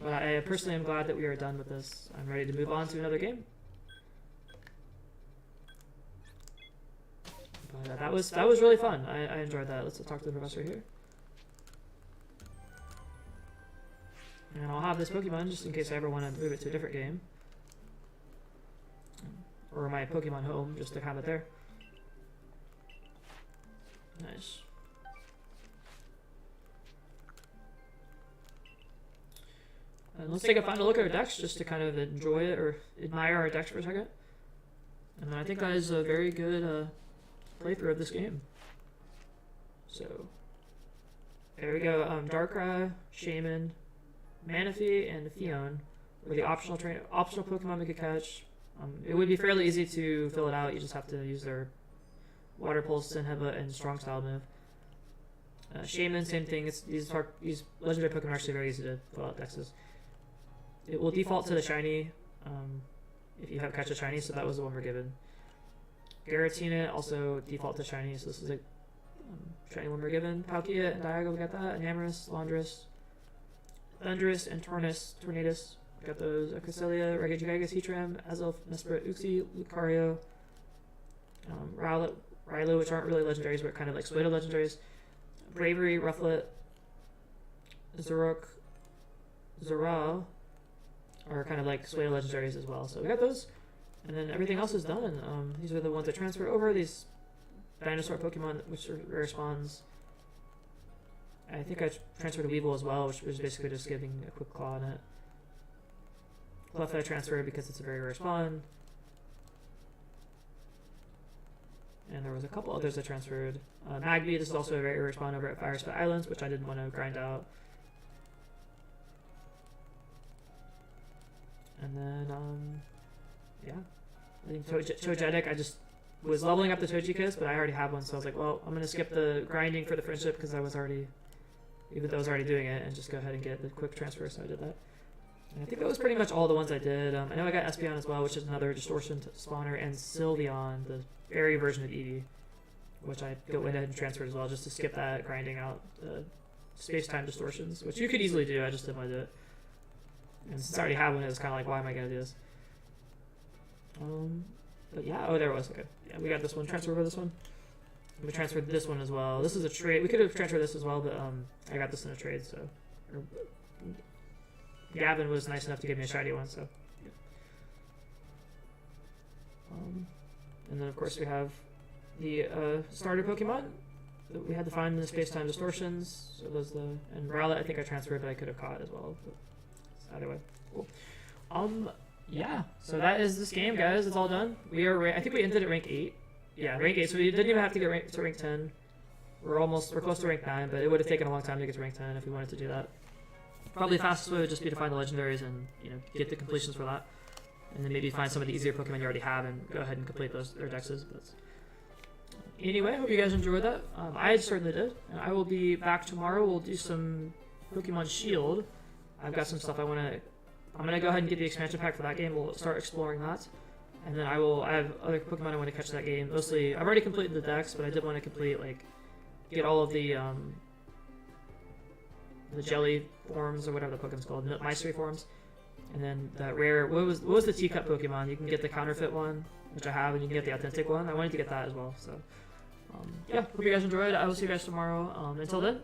But I personally am glad that we are done with this. I'm ready to move on to another game. But that was really fun. I enjoyed that. Let's talk to the professor here. And I'll have this Pokemon just in case I ever want to move it to a different game. Or my Pokemon home, just to have it there. Nice. And let's take a final look at our decks, just to kind of enjoy it, or admire our decks for a second. And I think that is a very good playthrough of this game. So, there we go. Darkrai, Shaymin, Manaphy, and Fion were the optional Pokemon we could catch. It would be fairly easy to fill it out. You just have to use their Water Pulse, Headbutt, and Strong Style move. Shaymin, same thing. These legendary Pokemon are actually very easy to fill out dexes. It will default to the shiny if you have catch a shiny, so that was the one we're given. Giratina also default to shiny, so this is a shiny one we're given. Palkia and Dialga, we got that. Enamorus, Landorus, Thundurus, and Tornadus. We got those. Cresselia, Regigigas, Heatran, Azelf, Mesprit, Uxie, Lucario, Rilo, which aren't really legendaries, but kind of like Suedo legendaries. Bravery, Rufflet, Zurok, Zora are kind of like Suedo legendaries as well. So we got those, and then everything else is done. These are the ones that transferred over. These dinosaur Pokemon, which are rare spawns. I think I transferred a Weevil as well, which was basically just giving a quick claw on it. Clef I transferred because it's a very rare spawn. And there was a couple others I transferred. Magby, this is also a very rare spawn over at Fire Spit Islands, which I didn't want to grind out. And then, yeah. I think Togetic, I just was leveling up the Togekiss, but I already have one, so I was like, well, I'm going to skip the grinding for the friendship because I was already, even though I was already doing it, and just go ahead and get the quick transfer, so I did that. And I think that was pretty much all the ones I did. I know I got Espeon as well, which is another distortion spawner, and Sylveon, the fairy version of Eevee, which I went ahead and transferred as well, just to skip that grinding out space-time distortions, which you could easily do, I just didn't want to do it. And since I already have one, it was kind of like, why am I going to do this? But yeah, oh, there it was, okay. Yeah, we got this one, transfer over this one. We transferred this one as well. This is a trade. We could have transferred this as well, but I got this in a trade, so. Gavin was nice enough to give me a shiny one, so. Yeah. And then, of course, we have the starter Pokemon that we had to find in the space-time distortions. So those and Rowlet, I think I transferred, but I could have caught as well. But either way, cool. Yeah. So that is this game, guys. It's all done. I think we ended at rank 8. yeah, rank 8. So we didn't even have to get to rank 10. We're close to rank 9, but it would have taken a long time to get to rank 10 if we wanted to do that. Probably the fastest way would just be to find the legendaries and get the completions for that, and then maybe find some of the easier Pokemon you already have and go ahead and complete their dexes. But anyway, hope you guys enjoyed that. I certainly did, and I will be back tomorrow. We'll do some Pokemon Shield. I've got some stuff I'm gonna go ahead and get the expansion pack for that game. We'll start exploring that, and then I have other Pokemon I want to catch that game. Mostly, I've already completed the Dex, but I did want to complete get all of the jelly forms or whatever the Pokemon's called, mystery forms, and then that rare. What was the teacup Pokemon? You can get the counterfeit one, which I have, and you can get the authentic one. I wanted to get that as well. So yeah, hope you guys enjoyed. I will see you guys tomorrow. Until then.